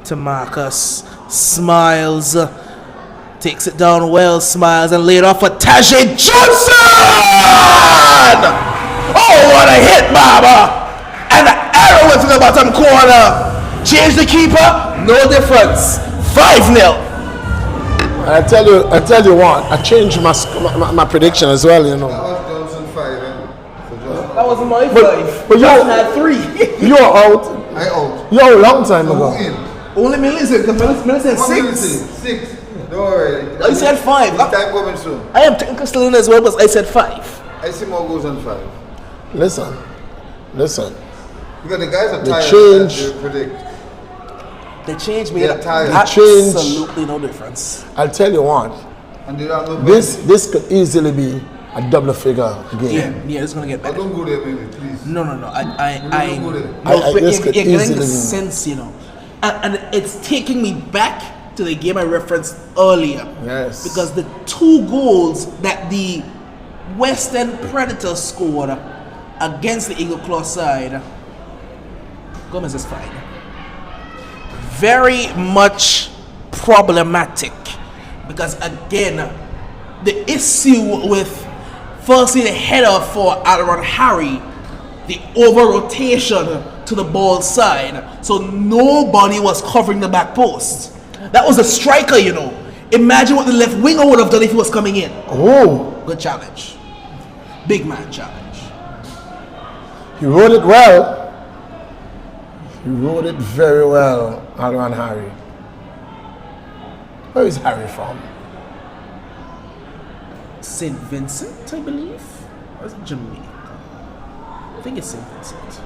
Tamarcus smiles. Takes it down well, smiles, and laid off for Tajay Johnson! Oh, what a hit, Baba! And the arrow went to the bottom corner. Change the keeper, no difference. 5-0. I tell you what, I changed my prediction as well, you know. That was Johnson 5, eh? So Johnson, That was my But you had 3. you're out. I out. You're a long time So ago. who in? Only Millicent, because Millicent What said did you 6. say? 6. Don't worry. I said 5. It's time coming soon. I am technically still in as well, but I said 5. I see more goals than 5. Listen. Because the guys are tired. change- They predict. The change made They're tired. absolutely no difference. I'll tell you what. And they don't know. This could easily be a double figure game. Yeah, it's gonna get But better. don't go there, baby, please. No. don't go there. This could You're getting easily the be. sense, you know, and it's taking me back to the game I referenced earlier. Yes. Because the 2 goals that the Western Predators scored against the Eagle Claw side, Gomez is fine. Very much problematic because again, the issue with firstly the header for Alron Harry, the over rotation to the ball side, so nobody was covering the back post. That was a striker, you know. Imagine what the left winger would have done if he was coming in. Oh, Good challenge, big man challenge. he wrote it well. He wrote it very well, Alwan Harry. Where is Harry from? St. Vincent, I believe, or is it Jamaica? I think it's St. Vincent.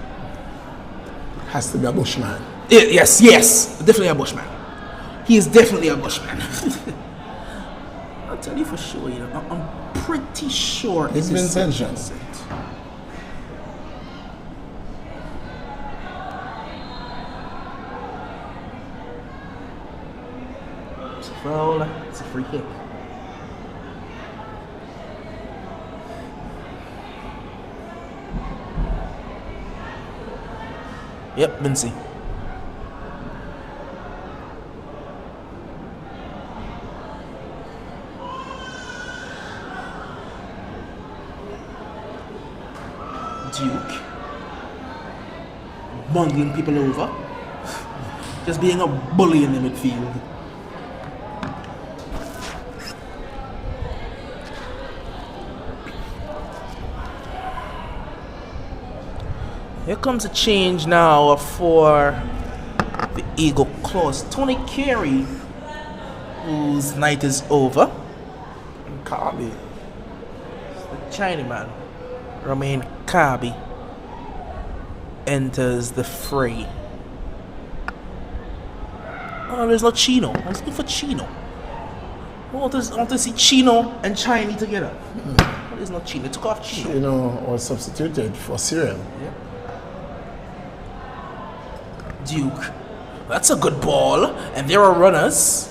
Has to be a bushman. Yes, definitely a bushman. He is definitely a bushman. I'll tell you for sure, you know, I'm pretty sure It's it is St. Vincentian. Vincent. It's a foul, it's a free kick. Yep, Vinci. Duke. Bundling people over. Just being a bully in the midfield. Here comes a change now for the Eagle Claws. Tony Carey, whose night is over. Carby. The Chinaman, Romain Kabi, enters the fray. Oh, there's no Chino. I was looking for Chino. I want to see Chino and Chinese together. There's no Chino. They took off Chino. You know, was substituted for Syrian. Duke. That's a good ball. And there are runners.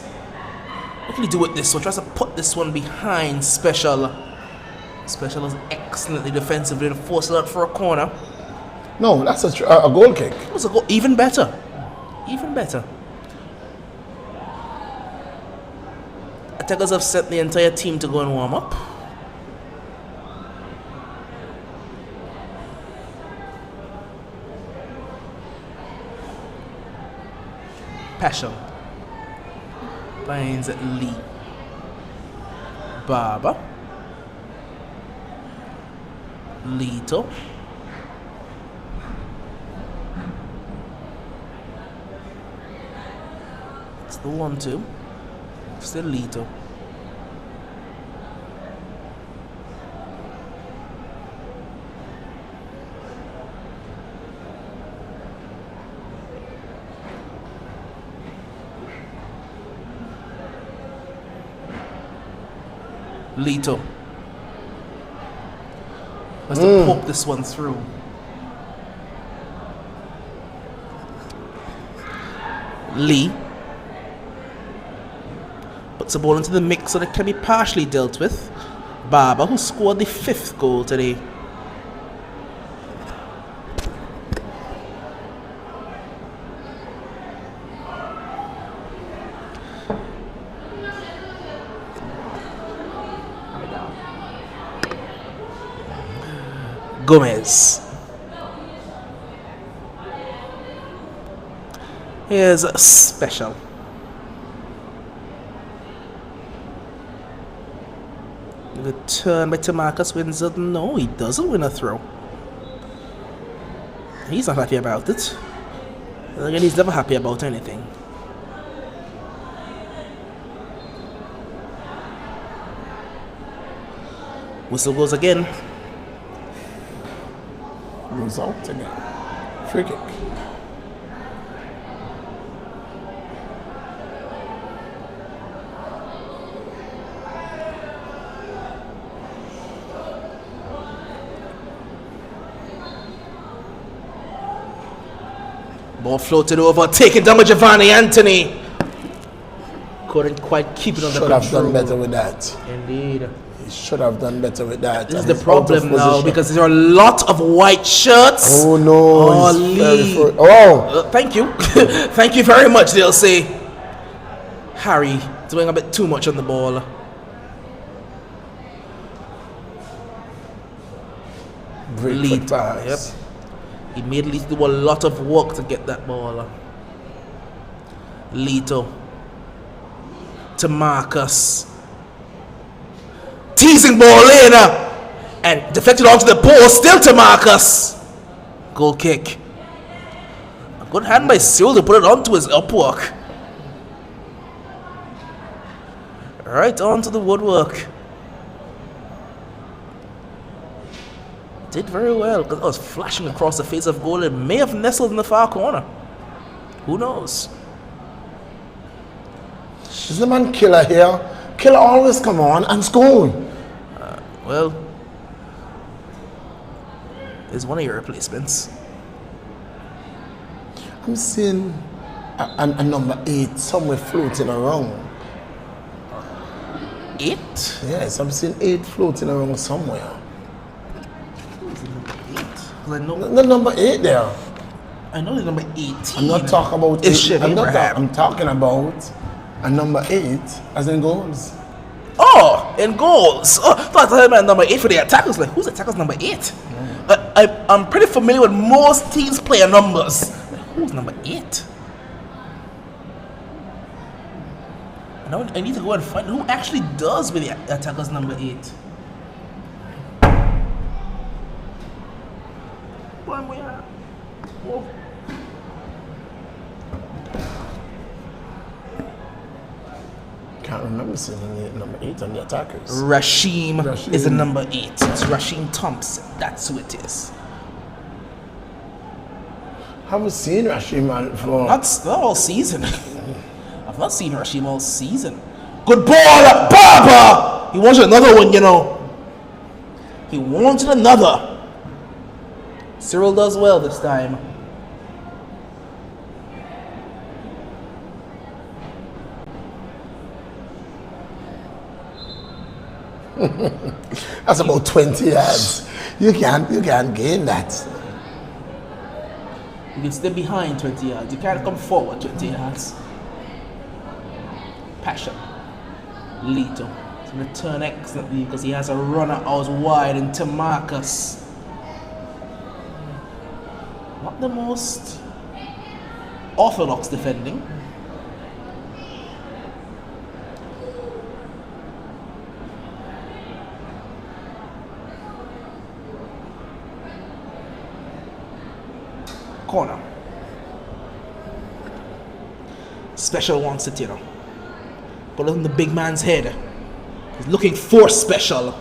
What can he do with this one? Tries to put this one behind Special. Special is excellently defensively to force it out for a corner. No, that's a goal kick. It was a goal. Even better. Even better. Attackers have sent the entire team to go and warm up. Passion finds Lee. Barber. Lito. It's the 1-2. Still Lito. Lito has to poke this one through. Lee puts the ball into the mix so that it can be partially dealt with. Barber, who scored the 5th goal today. Gomez. Here's Special. The turn by Tamarcus wins it. No, he doesn't win a throw. He's not happy about it. And again, he's never happy about anything. Whistle goes again. Goes out again. Free kick. Ball floated over, taken down by Giovanni Anthony. Couldn't quite keep it under control. Should have done better with that. Indeed. He should have done better with that. This is the problem now because there are a lot of white shirts. Oh no! Oh, thank you, thank you very much. They'll say Harry doing a bit too much on the ball. Lead pass. Yep. He made Leto do a lot of work to get that ball. Leto to Marcus. Teasing ball in and deflected onto the post. Still to Marcus. Goal kick. A good hand by Cyril to put it onto his upwork. Right onto the woodwork. Did very well because I was flashing across the face of goal and may have nestled in the far corner. Who knows? Is the man Killer here? Killer always come on and score. Well, is one of your replacements. I'm seeing a number 8 somewhere floating around. 8? Yes, I'm seeing 8 floating around somewhere. I know, The number 8 there. I know the number 18. I'm not talking about It's 8. Shane Abraham. I'm talking about a number 8 as in goals. Oh, in goals. Oh, I thought I meant number 8 for the attackers. Like, who's the attackers number 8? I'm pretty familiar with most teams' player numbers. Like, who's number 8? Now I need to go and find who actually does with the attackers number 8. Can't remember seeing the number 8 on the attackers. Rashim is the number 8. It's Rashim Thompson. That's who it is. Haven't seen Rashim for Not all season. I've not seen Rashim all season. Good ball, Baba! He wanted another one, you know. He wanted another. Cyril does well this time. That's about 20 yards. You can't gain that. You can stay behind 20 yards. You can't come forward 20 yards. Passion. Leto. He's going to turn excellently because he has a runner out wide into Marcus. Not the most orthodox defending. Corner. Special wants it, you know. Put it on the big man's head. He's looking for Special.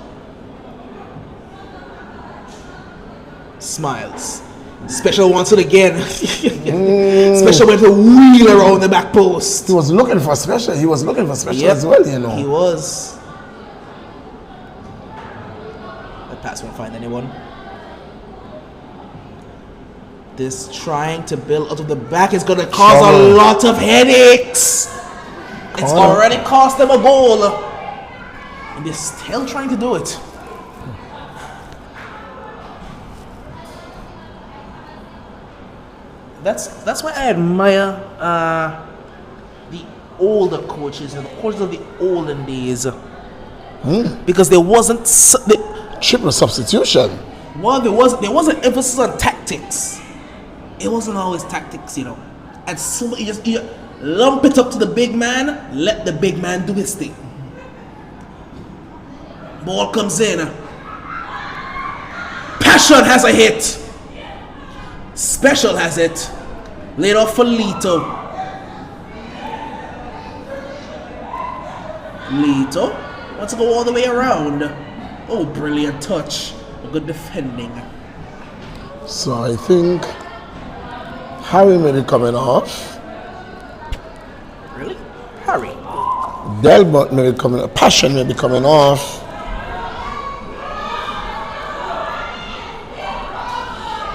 Smiles. Special wants it again. Special went to wheel around the back post. He was looking for Special. He was looking for Special as well, you know. He was. That pass won't find anyone. This trying to build out of the back is going to cause a lot of headaches. It's already cost them a goal. And they're still trying to do it. That's why I admire the older coaches and the coaches of the olden days. Because there wasn't... triple substitution. Well, there wasn't emphasis on tactics. It wasn't always tactics, you know. And so you just lump it up to the big man, let the big man do his thing. Ball comes in. Passion has a hit. Special has it. Laid off for Lito. Lito wants to go all the way around. Oh, brilliant touch. Good defending. So I think Harry may be coming off. Really? Harry. Delbert may be coming off. Passion may be coming off.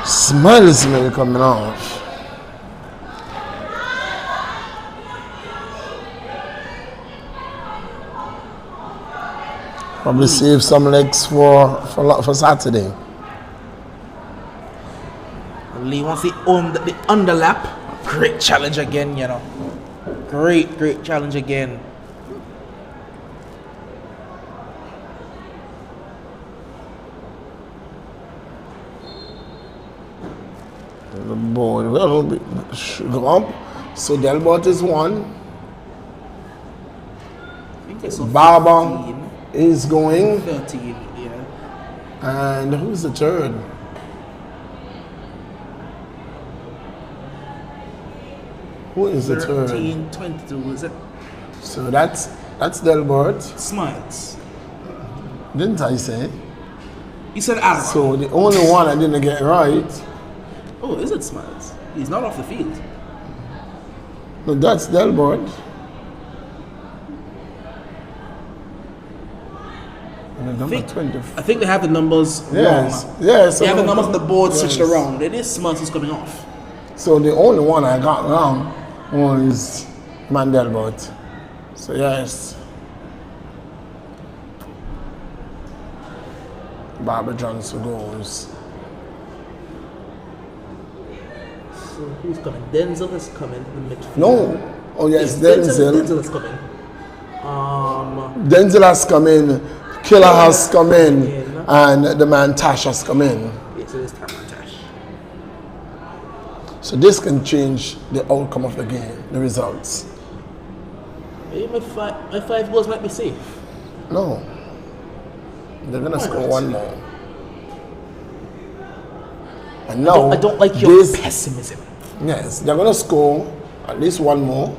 Smiles may be coming off. Probably save some legs for Saturday. Lee wants the underlap. Great challenge again, you know. Great challenge again. The board will go up. So Delbert is one. I think it's on Barber 15. is going. 13, yeah. And who's the third? Who is the third? 13, 22, is it? So that's Delbert. Smiles. Didn't I say? You said Allen. So the only one I didn't get right. Oh, is it Smiles? He's not off the field. No, that's Delbert. And the number 20. I think they have the numbers Yes. wrong. Yes. They have the numbers on the board switched Yes. around. It is Smiles who's coming off. So the only one I got wrong was Delbert. So yes. Barbara Johnson goes. So who's coming? Denzel is coming in the midfield. No. Oh yes, Denzel Denzel. is coming. Denzel has come in, Killer has come in, and the man Tash has come in. Yes, it is Cameron Tash. So this can change the outcome of the game, the results. Maybe my five goals might be safe. No. They're gonna Why score not? one more. And now I don't like your pessimism. Yes, they're gonna score at least one more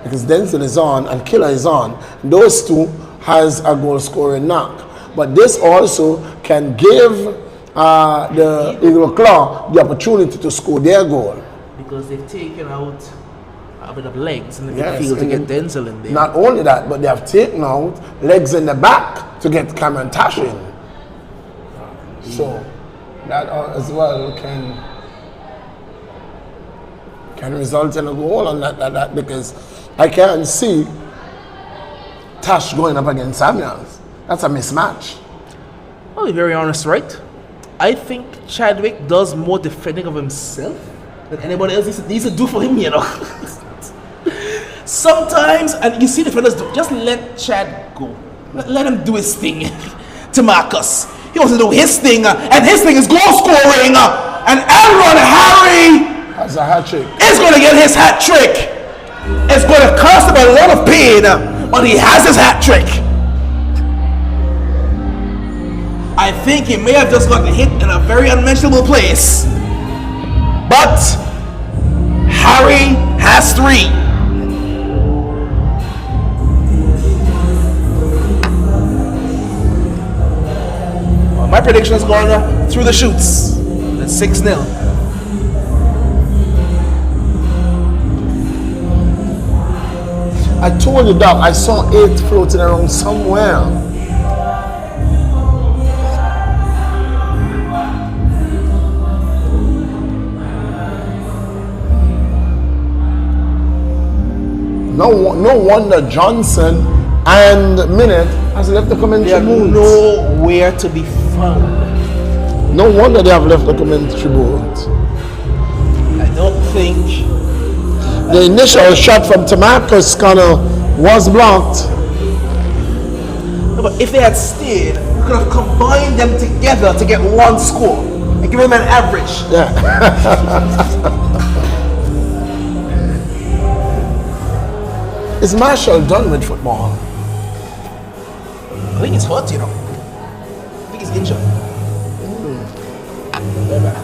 because Denzel is on and Killer is on. Those two has a goal scoring knock. But this also can give the Eagle Claw the opportunity to score their goal. Because they've taken out a bit of legs in the Yes, midfield to and get Denzel in there. Not only that, but they have taken out legs in the back to get Cameron Tash in. So that as well can result in a goal on that because I can't see Tash going up against Samuels. That's a mismatch. I'll be very honest, right? I think Chadwick does more defending of himself than anybody else needs to do for him, you know. Sometimes, and you see the fellas do, just let Chad go. Let him do his thing to Marcus. He wants to do his thing, and his thing is goal scoring. And Aaron Harry That's a hat trick. is going to get his hat trick. It's going to cost him a lot of pain, but he has his hat trick. I think he may have just gotten hit in a very unmentionable place. But Harry has 3. Well, my prediction is going through the shoots. It's 6-0. I told you, Doc, I saw 8 floating around somewhere. No wonder Johnson and Minute has left the They commentary are booth. nowhere to be found. No wonder they have left the commentary booth. I don't think. The initial shot from Tamarcus Connor was blocked. No, but if they had stayed, we could have combined them together to get one score and give them an average. Yeah. Is Marshall done with football? I think it's hurt, you know. injured. Very bad.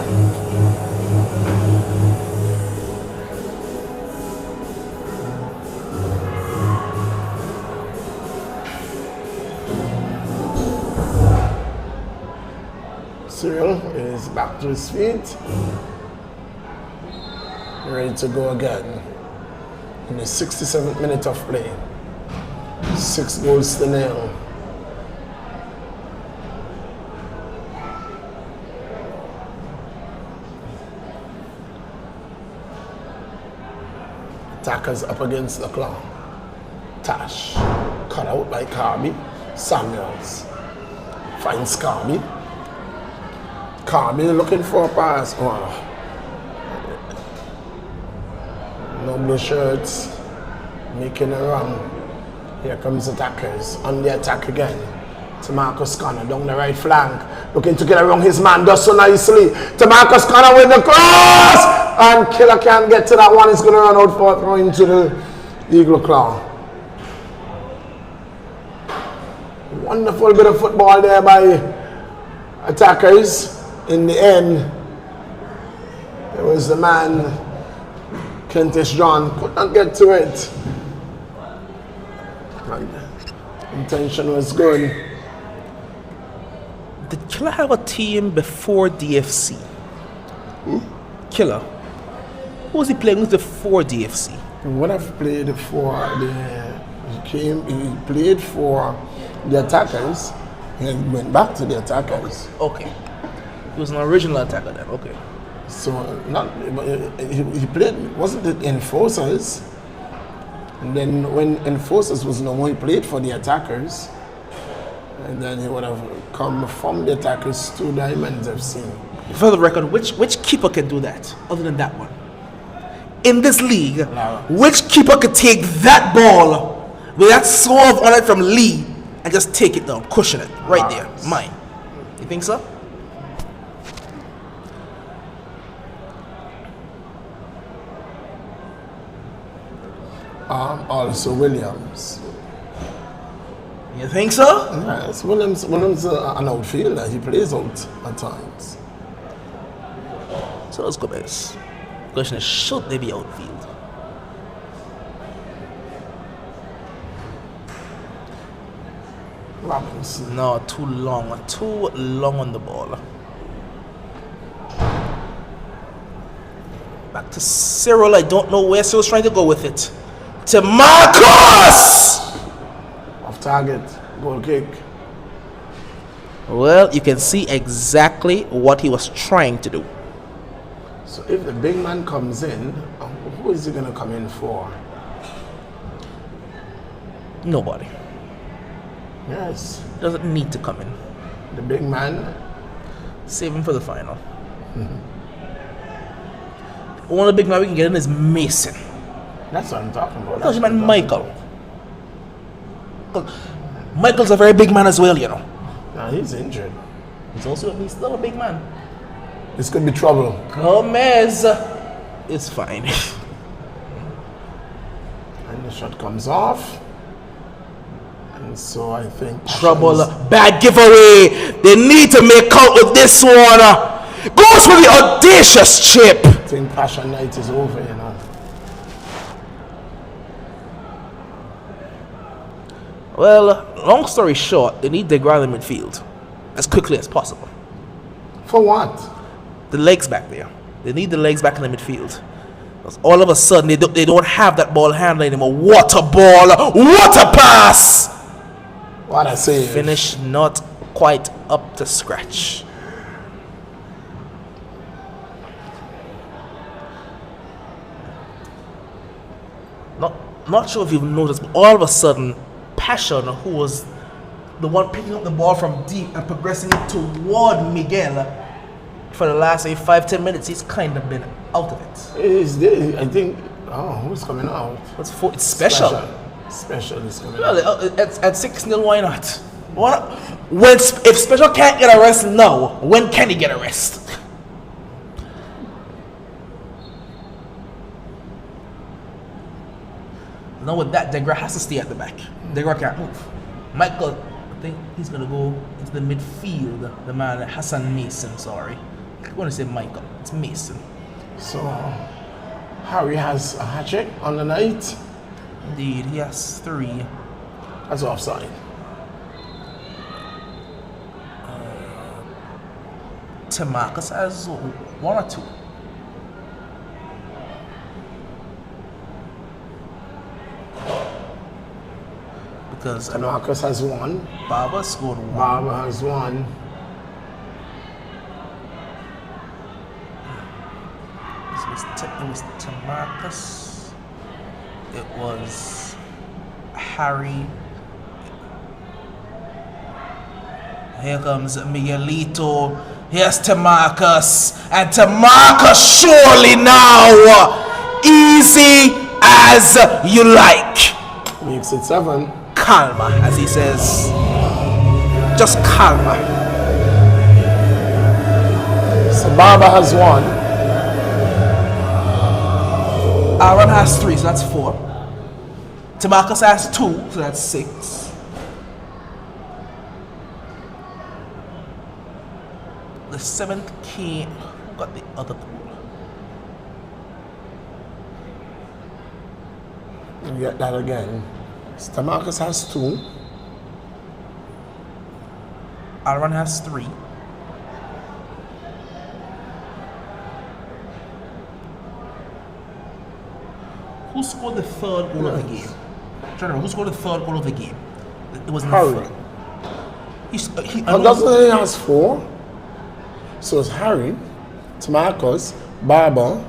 Cyril is back to his feet. Ready to go again. In the 67th minute of play. 6-0. Attackers up against the clock. Tash. Cut out by Carby. Samuels. Finds Carby. Carby looking for a pass. Oh. No blue shirts. Making a run. Here comes attackers. On the attack again. To Marcus Connor down the right flank. Looking to get around his man. Does so nicely. To Marcus Connor with the cross! And Killer can't get to that one. He's going to run out for a throw into the Eagle Claw. Wonderful bit of football there by attackers. In the end, it was the man, Kentish John, could not get to it. And intention was good. Did Killer have a team before DFC? Killer. Who was he playing with before DFC? What I've played for he played for the attackers. He went back to the attackers. Okay. He was an original attacker then, okay. So he played, wasn't it Enforcers? And then when Enforcers was no more, he played for the attackers. And then he would have come from the attackers to Diamonds FC. For the record, which keeper can do that other than that one? In this league, which keeper could take that ball with that swerve on it from Lee and just take it down, cushion it right there? Mine. You think so? Also Williams. You think so? Yes, Williams an outfielder. He plays out at times. So it's Gomez. Question is, should they be outfield? Robinson. No, too long on the ball. Back to Cyril. I don't know where Cyril's trying to go with it. To Marcus! Off target, goal kick. Well, you can see exactly what he was trying to do. So if the big man comes in, who is he going to come in for? Nobody. Yes. Doesn't need to come in. The big man. Save him for the final. One of the big men we can get in is Mason. That's what I'm talking about. I thought you meant Michael. Michael's a very big man as well, you know. No, he's injured. He's still a big man. This could be trouble. Gomez is fine. And the shot comes off. And so I think Trouble, bad giveaway. They need to make out with this one. Goes for the audacious chip. I think Passion Night is over, you know. Well, long story short, they need DeGraw in midfield as quickly as possible. For what? The legs back there. They need the legs back in the midfield. Because all of a sudden, they don't have that ball handling anymore. What a ball! What a pass! What a save. Finish not quite up to scratch. Not sure if you've noticed, but all of a sudden, Passion, who was the one picking up the ball from deep and progressing it toward Miguel for the last 5-10 minutes, he's kind of been out of it. I think, who's coming out? It's special. Special is coming Well, out. at 6-0, why not? If Special can't get a rest now, when can he get a rest? Now with that, DeGraw has to stay at the back. DeGraw can't move. Michael think he's going to go into the midfield. The man, Hassan Mason, sorry. I want to say Michael. It's Mason. So, Harry has a hat-trick on the night. Indeed, he has 3. That's offside. Tamarcus has 1 or 2. Because Marcus has 1. Barber scored 1. Barber has 1. It was Tamarcus. It was Harry. Here comes Miguelito. Here's Tamarcus. And Tamarcus surely now. Easy as you like. Makes it 7. Calma, as he says. Just calma. So Barber has 1. Aaron has 3, so that's 4. Tamarcus has 2, so that's 6. The 7th came. Who got the other goal? You get that again. Tamarcus has 2. Aaron has 3. Who scored the 3rd goal of the game? I'm trying to remember, who scored the 3rd goal of the game? It wasn't Harry. the 3rd. And doesn't he has 4? So it's Harry, Tamarcus, Barber.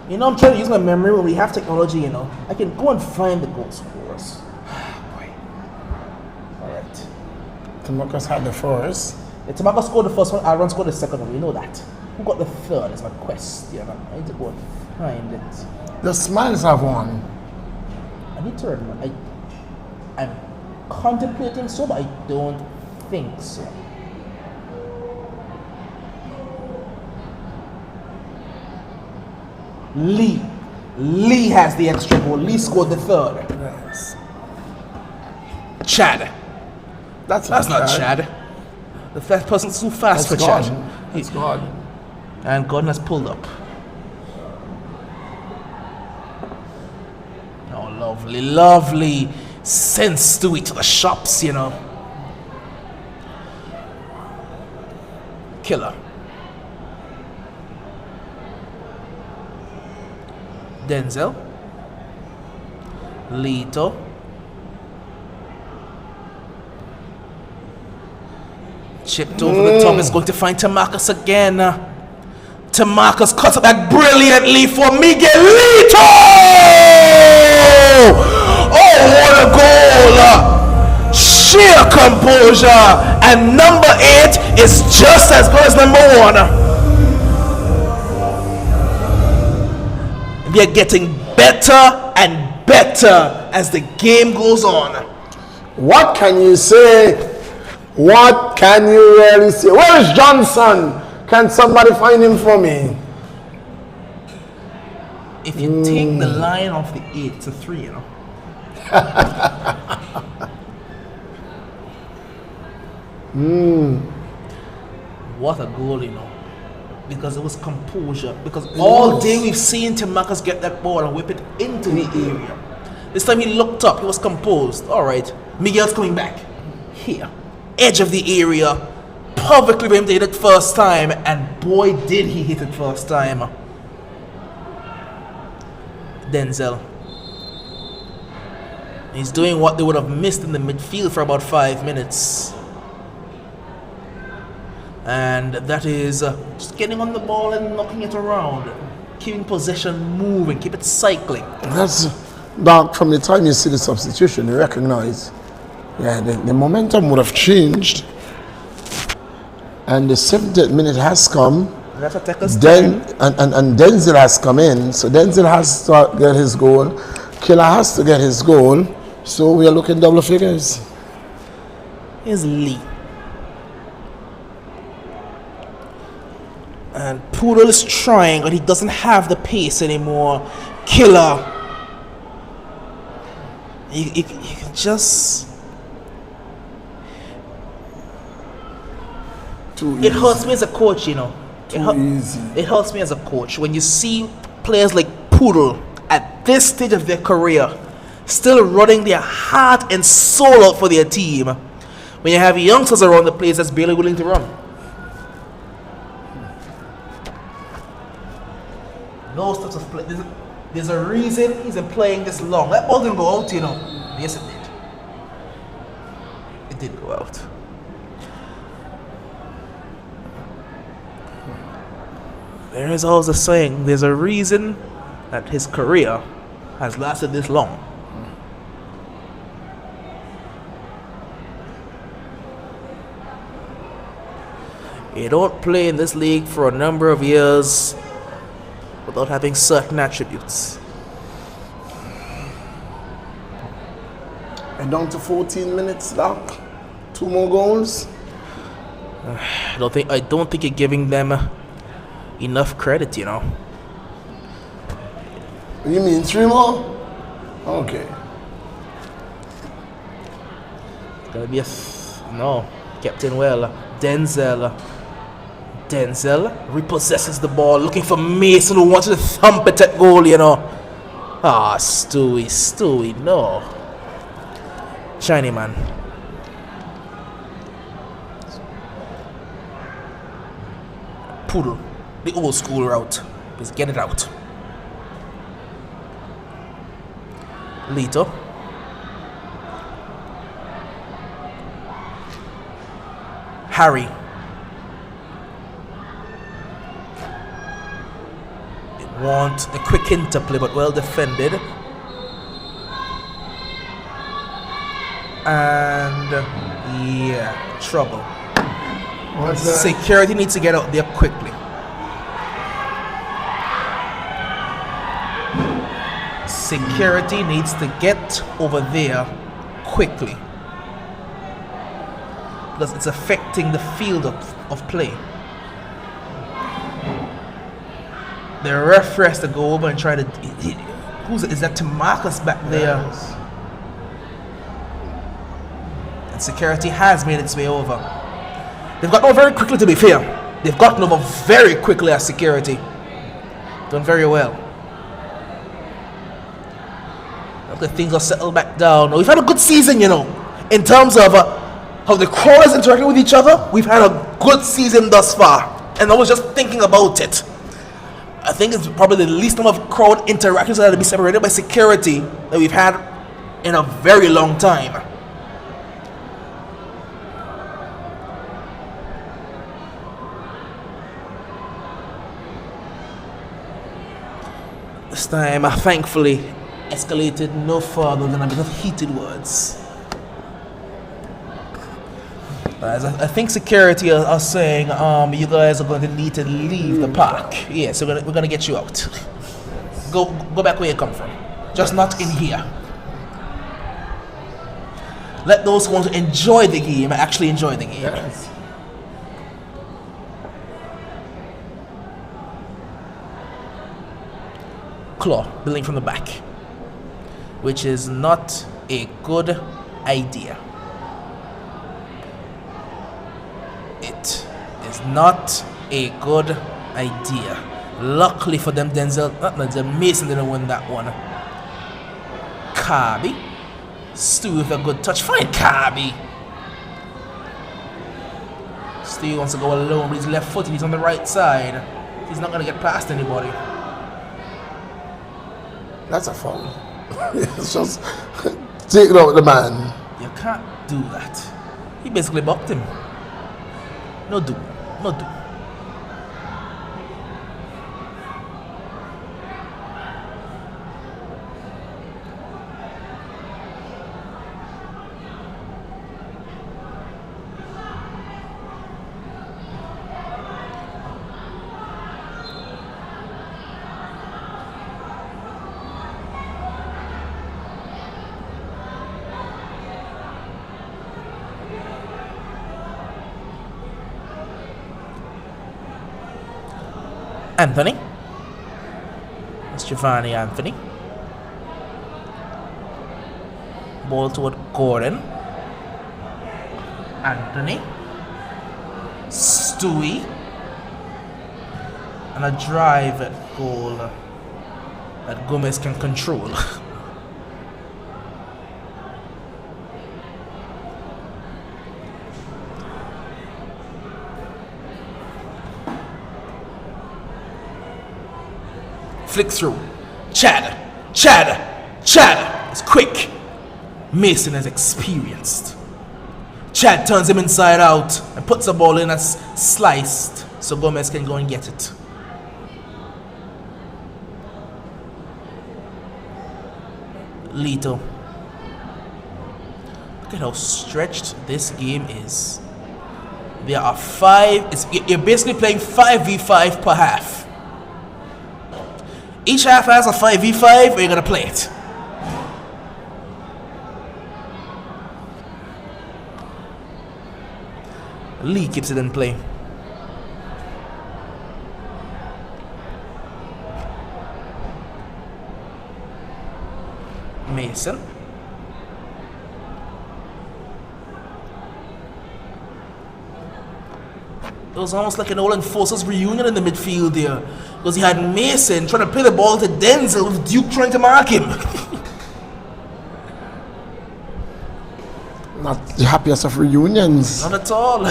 You know, I'm trying to use my memory when we have technology, you know. I can go and find the goal scorers. Boy. Alright. Tamarcus had the first. Yeah, Tamarcus scored the first one, Aaron scored the second one, you know that. Who got the 3rd is my question. I need to go and find it. The Smiles have 1. I need to remember. I'm contemplating so, but I don't think so. Lee has the extra goal. Lee scored the 3rd. Yes. Chad. That's not Chad. The first person's too fast for Chad. That's God. And Gordon has pulled up. Oh, lovely, lovely sense to it to the shops, you know. Killer. Denzel. Lito. Chipped over the top. Is going to find Tamarcus again. Tamarcus cuts it back brilliantly for Miguelito! Oh, what a goal! Sheer composure. And number 8 is just as good as number 1. They're getting better and better as the game goes on. What can you say? What can you really say? Where is Johnson? Can somebody find him for me? If you take the line off the 8, it's a 3, you know. What a goal, you know. Because it was composure. Because all day we've seen Tamarcus get that ball and whip it into the area. This time he looked up, he was composed. Alright, Miguel's coming back. Here. Edge of the area. Perfectly for him to hit it first time. And boy did he hit it first time. Denzel. He's doing what they would have missed in the midfield for about 5 minutes. And that is just getting on the ball and knocking it around. Keeping possession moving, keep it cycling. That's Doc, from the time you see the substitution, you recognize, yeah, the momentum would have changed. And the 70th minute has come. That's what take us Then and Denzel has come in, so Denzel has to get his goal. Killer has to get his goal. So we are looking double figures. Here's Lee. And Poodle is trying, but he doesn't have the pace anymore. Killer. you can just. Too It easy. hurts me as a coach, you know. Too easy. It hurts me as a coach when you see players like Poodle at this stage of their career still running their heart and soul out for their team. When you have youngsters around the place that's barely willing to run. Those types of play. There's a reason he's been playing this long. That ball didn't go out, you know. Yes, it did. It did go out. There is always a saying, there's a reason that his career has lasted this long. You don't play in this league for a number of years without having certain attributes. And down to 14 minutes, Doc. 2 more goals. I don't think you're giving them enough credit, you know. You mean 3 more? Okay. It's gonna be no. Captain Denzel repossesses the ball, looking for Mason, who wants to thump it at goal, you know. Ah, Stewie, no. Shiny man. Poodle, the old school route. Just get it out. Lito. Harry. It want the quick interplay, but well defended. And yeah, trouble. What's that? Security needs to get out there quickly. Security needs to get over there quickly. Because it's affecting the field of play. The referee has to go over and try to. Is that Marcus back there? Yes. And security has made its way over. They've gotten over very quickly, to be fair. They've gotten over very quickly as security. Done very well. The things are settled back down. We've had a good season, you know, in terms of how the crawlers interacting with each other. We've had a good season thus far, and I was just thinking about it. I think it's probably the least number of crowd interactions that had to be separated by security that we've had in a very long time. This time, thankfully, escalated no further than a bit of heated words. As I think security are saying, you guys are going to need to leave the park. Yeah, so we're gonna get you out. Go back where you come from. Just not in here. Let those who want to enjoy the game actually enjoy the game. Yes. Claw, building from the back, which is not a good idea. It is not a good idea. Luckily for them, Mason didn't win that one. Kirby, Stu with a good touch. Fine, Kirby. Stu wants to go alone with his left foot. He's on the right side. He's not going to get past anybody. That's a foul. It's just taking out the man. You can't do that. He basically bucked him. No do. Anthony. That's Giovanni Anthony. Ball toward Gordon. Anthony. Stewie. And a drive at goal that Gomez can control. Flick through. Chad. It's quick. Mason is experienced. Chad turns him inside out and puts the ball in as sliced so Gomez can go and get it. Lito. Look at how stretched this game is. There are you're basically playing 5v5 per half. Each half has a 5v5 or you're gonna play it. Lee keeps it in play. Mason. It was almost like an old enforcers reunion in the midfield there. Because he had Mason trying to play the ball to Denzel with Duke trying to mark him. Not the happiest of reunions. Not at all.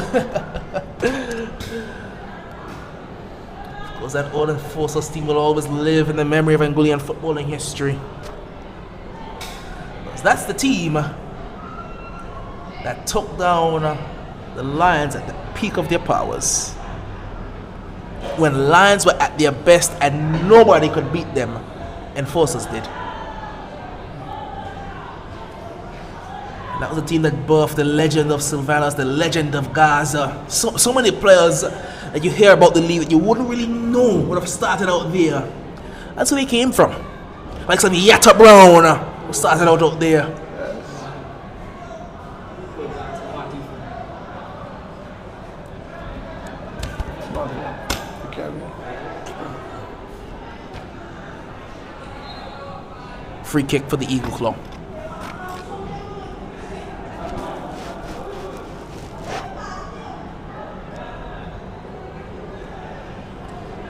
Because that old enforcers team will always live in the memory of Angolan footballing history. Because that's the team that took down the Lions at the peak of their powers. When Lions were at their best and nobody could beat them, enforcers did. That was a team that birthed the legend of Sylvanas, the legend of Gaza. So many players that you hear about the league that you wouldn't really know would have started out there. That's where they came from. Like some Yatta Brown who started out there. Free kick for the Eagle Claw.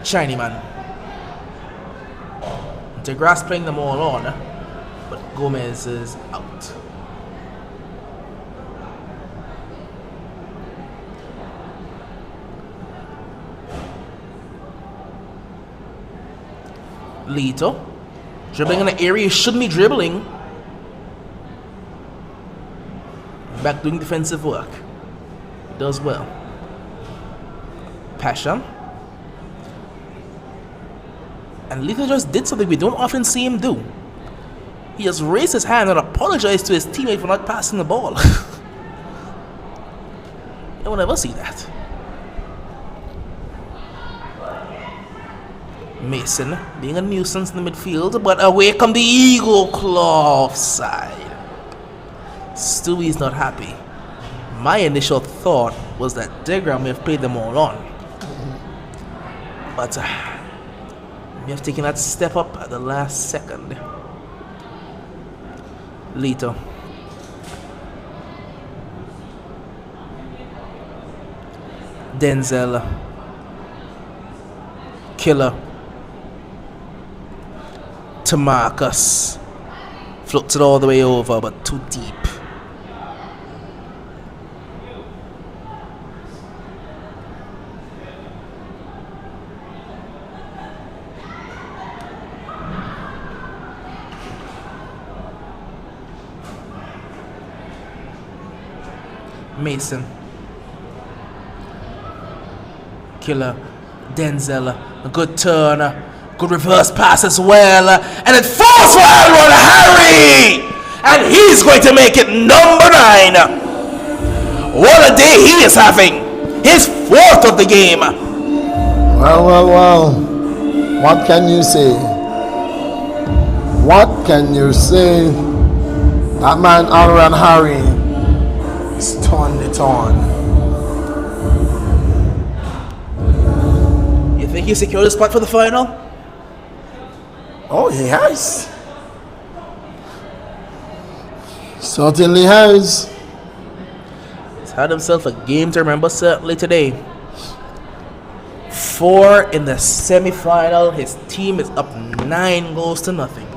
Shiny man. DeGrasse playing them all on, but Gomez is out. Lito. Dribbling in an area you shouldn't be dribbling. Back doing defensive work. Does well. Passion. And Lito just did something we don't often see him do. He just raised his hand and apologized to his teammate for not passing the ball. You will never see that. Mason being a nuisance in the midfield, but away come the Eagle Claw offside. Stewie's not happy. My initial thought was that Degra may have played them all on. But may have taken that step up at the last second. Lito. Denzel. Killer. To Marcus. Floats it all the way over, but too deep. Mason. Killer. Denzel. A good turn. Good reverse pass as well. And it falls for Alron Harry! And he's going to make it number 9. What a day he is having. His 4th of the game. Well. What can you say? What can you say? That man, Alron Harry, is turned it on. You think he secured a spot for the final? Oh, he has. Certainly has. He's had himself a game to remember certainly today. 4 in the semi-final. His team is up 9 goals to nothing.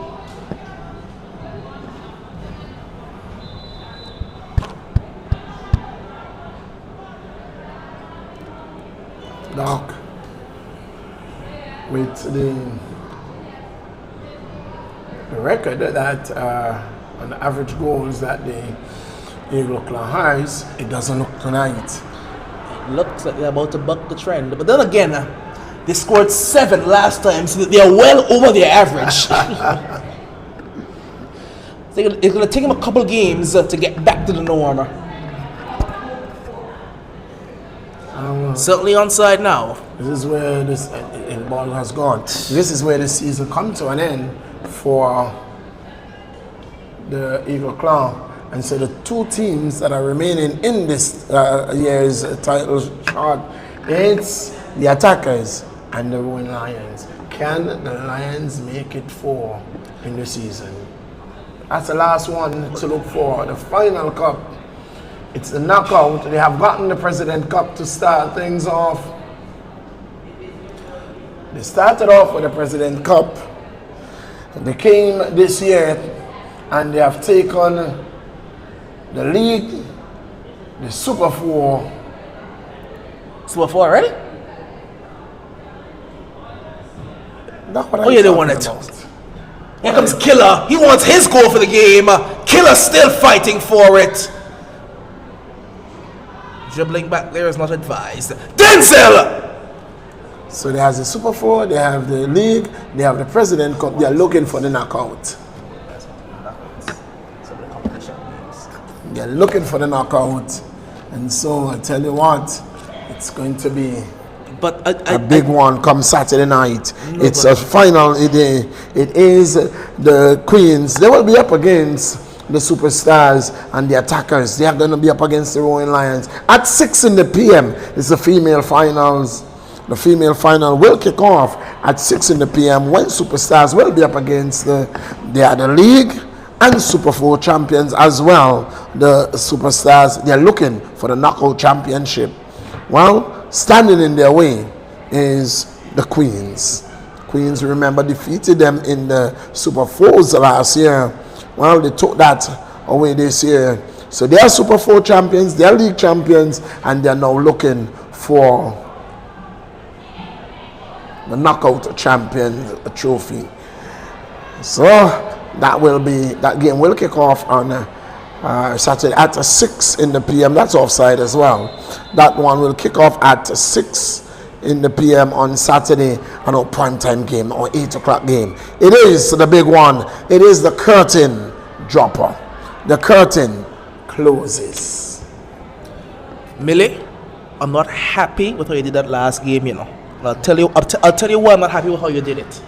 Doc, with the record that on the average goals that the Eagle Claw has, it doesn't look tonight. Looks like they're about to buck the trend. But then again, they scored 7 last time, so they are well over their average. So it's going to take them a couple games to get back to the norm. Certainly onside now. This is where this ball has gone. This is where the season comes to an end for the Eagle Claw. And so the 2 teams that are remaining in this year's title shot, it's the Attackers and the Rowan Lions. Can the Lions make it 4 in the season? That's the last one to look for. The final cup. It's the knockout. They have gotten the President Cup to start things off. They started off with the President Cup. They came this year and they have taken the league, the Super 4. Super 4 already? That's what Oh yeah, they won it. Here comes Killer. He wants his goal for the game. Killer still fighting for it. Dribbling back there is not advised. Denzel! So they have the Super 4, they have the league, they have the President Cup. They are looking for the knockout. They're looking for the knockout. And so I tell you what, it's going to be a big one come Saturday night. It's a final. It is the Queens. They will be up against the Superstars and the Attackers. They are going to be up against the Rowan Lions at 6 in the p.m. It's the female finals. The female final will kick off at 6 in the p.m. when Superstars will be up against the league and Super 4 champions as well. The Superstars, they're looking for the knockout championship. Well, standing in their way is the Queens. Queens, remember, defeated them in the Super 4s last year. Well, they took that away this year. So they are Super 4 champions, they are league champions, and they are now looking for the knockout champion trophy. So that game will kick off on Saturday at 6 in the p.m. That's offside as well. That one will kick off at 6 in the p.m. on Saturday, on a primetime game or 8 o'clock game. It is the big one. It is the curtain dropper. The curtain closes. Millie, I'm not happy with how you did that last game, you know. I'll tell you why I'm not happy with how you did it.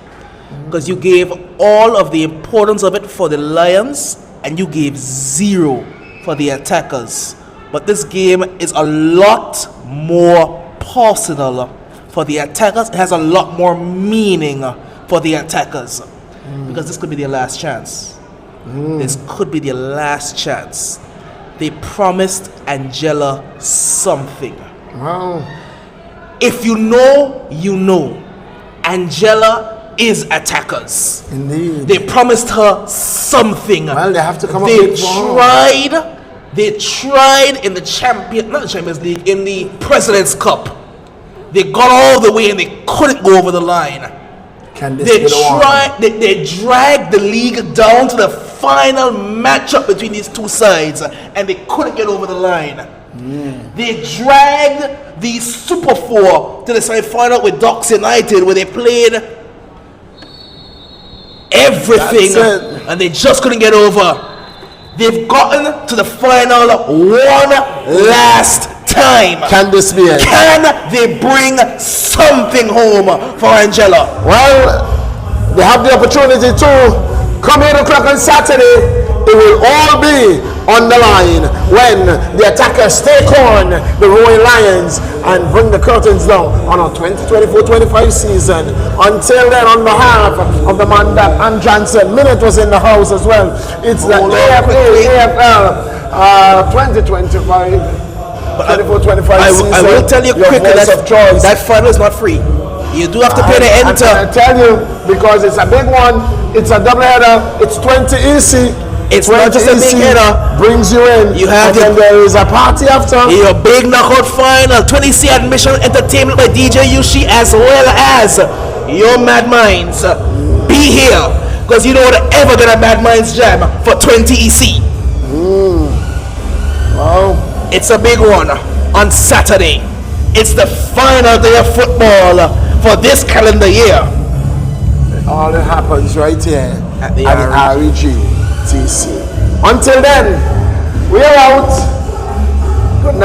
Because you gave all of the importance of it for the Lions and you gave 0 for the Attackers. But this game is a lot more personal for the Attackers. It has a lot more meaning for the Attackers. Because this could be their last chance. This could be their last chance. They promised Angela something. Wow. If you know, you know. Angela is Attackers. Indeed. They promised her something. Well, they have to come up They with more. They tried in the not the Champions League, in the President's Cup. They got all the way and they couldn't go over the line. Can this They be the one? they dragged the league down to the final matchup between these two sides and they couldn't get over the line. They dragged the Super 4 to the semi-final with Docks United where they played everything and they just couldn't get over. They've gotten to the final one last time. Can this be it? Can they bring something home for Angela? Well, they have the opportunity to come 8 o'clock on Saturday, it will all be on the line when the attackers take on the Roaring Lions and bring the curtains down on our 2024-25 season. Until then, on behalf of the man that and Johnson, Minute was in the house as well. It's the AFL 2025. 24-25 season. I will tell you quickly that final is not free. You do have to pay the enter. I tell you, because it's a big one, it's a double header, it's 20 EC. It's not just a big header. Brings you in. You have and then there is a party after. Your big knockout final. 20C admission entertainment by DJ Yushi as well as your Mad Minds. Be here. Because you don't want to ever get a Mad Minds jam for 20 EC. Wow. It's a big one on Saturday. It's the final day of football for this calendar year. All that happens right here at the REG TC. Until then, we are out. Good night.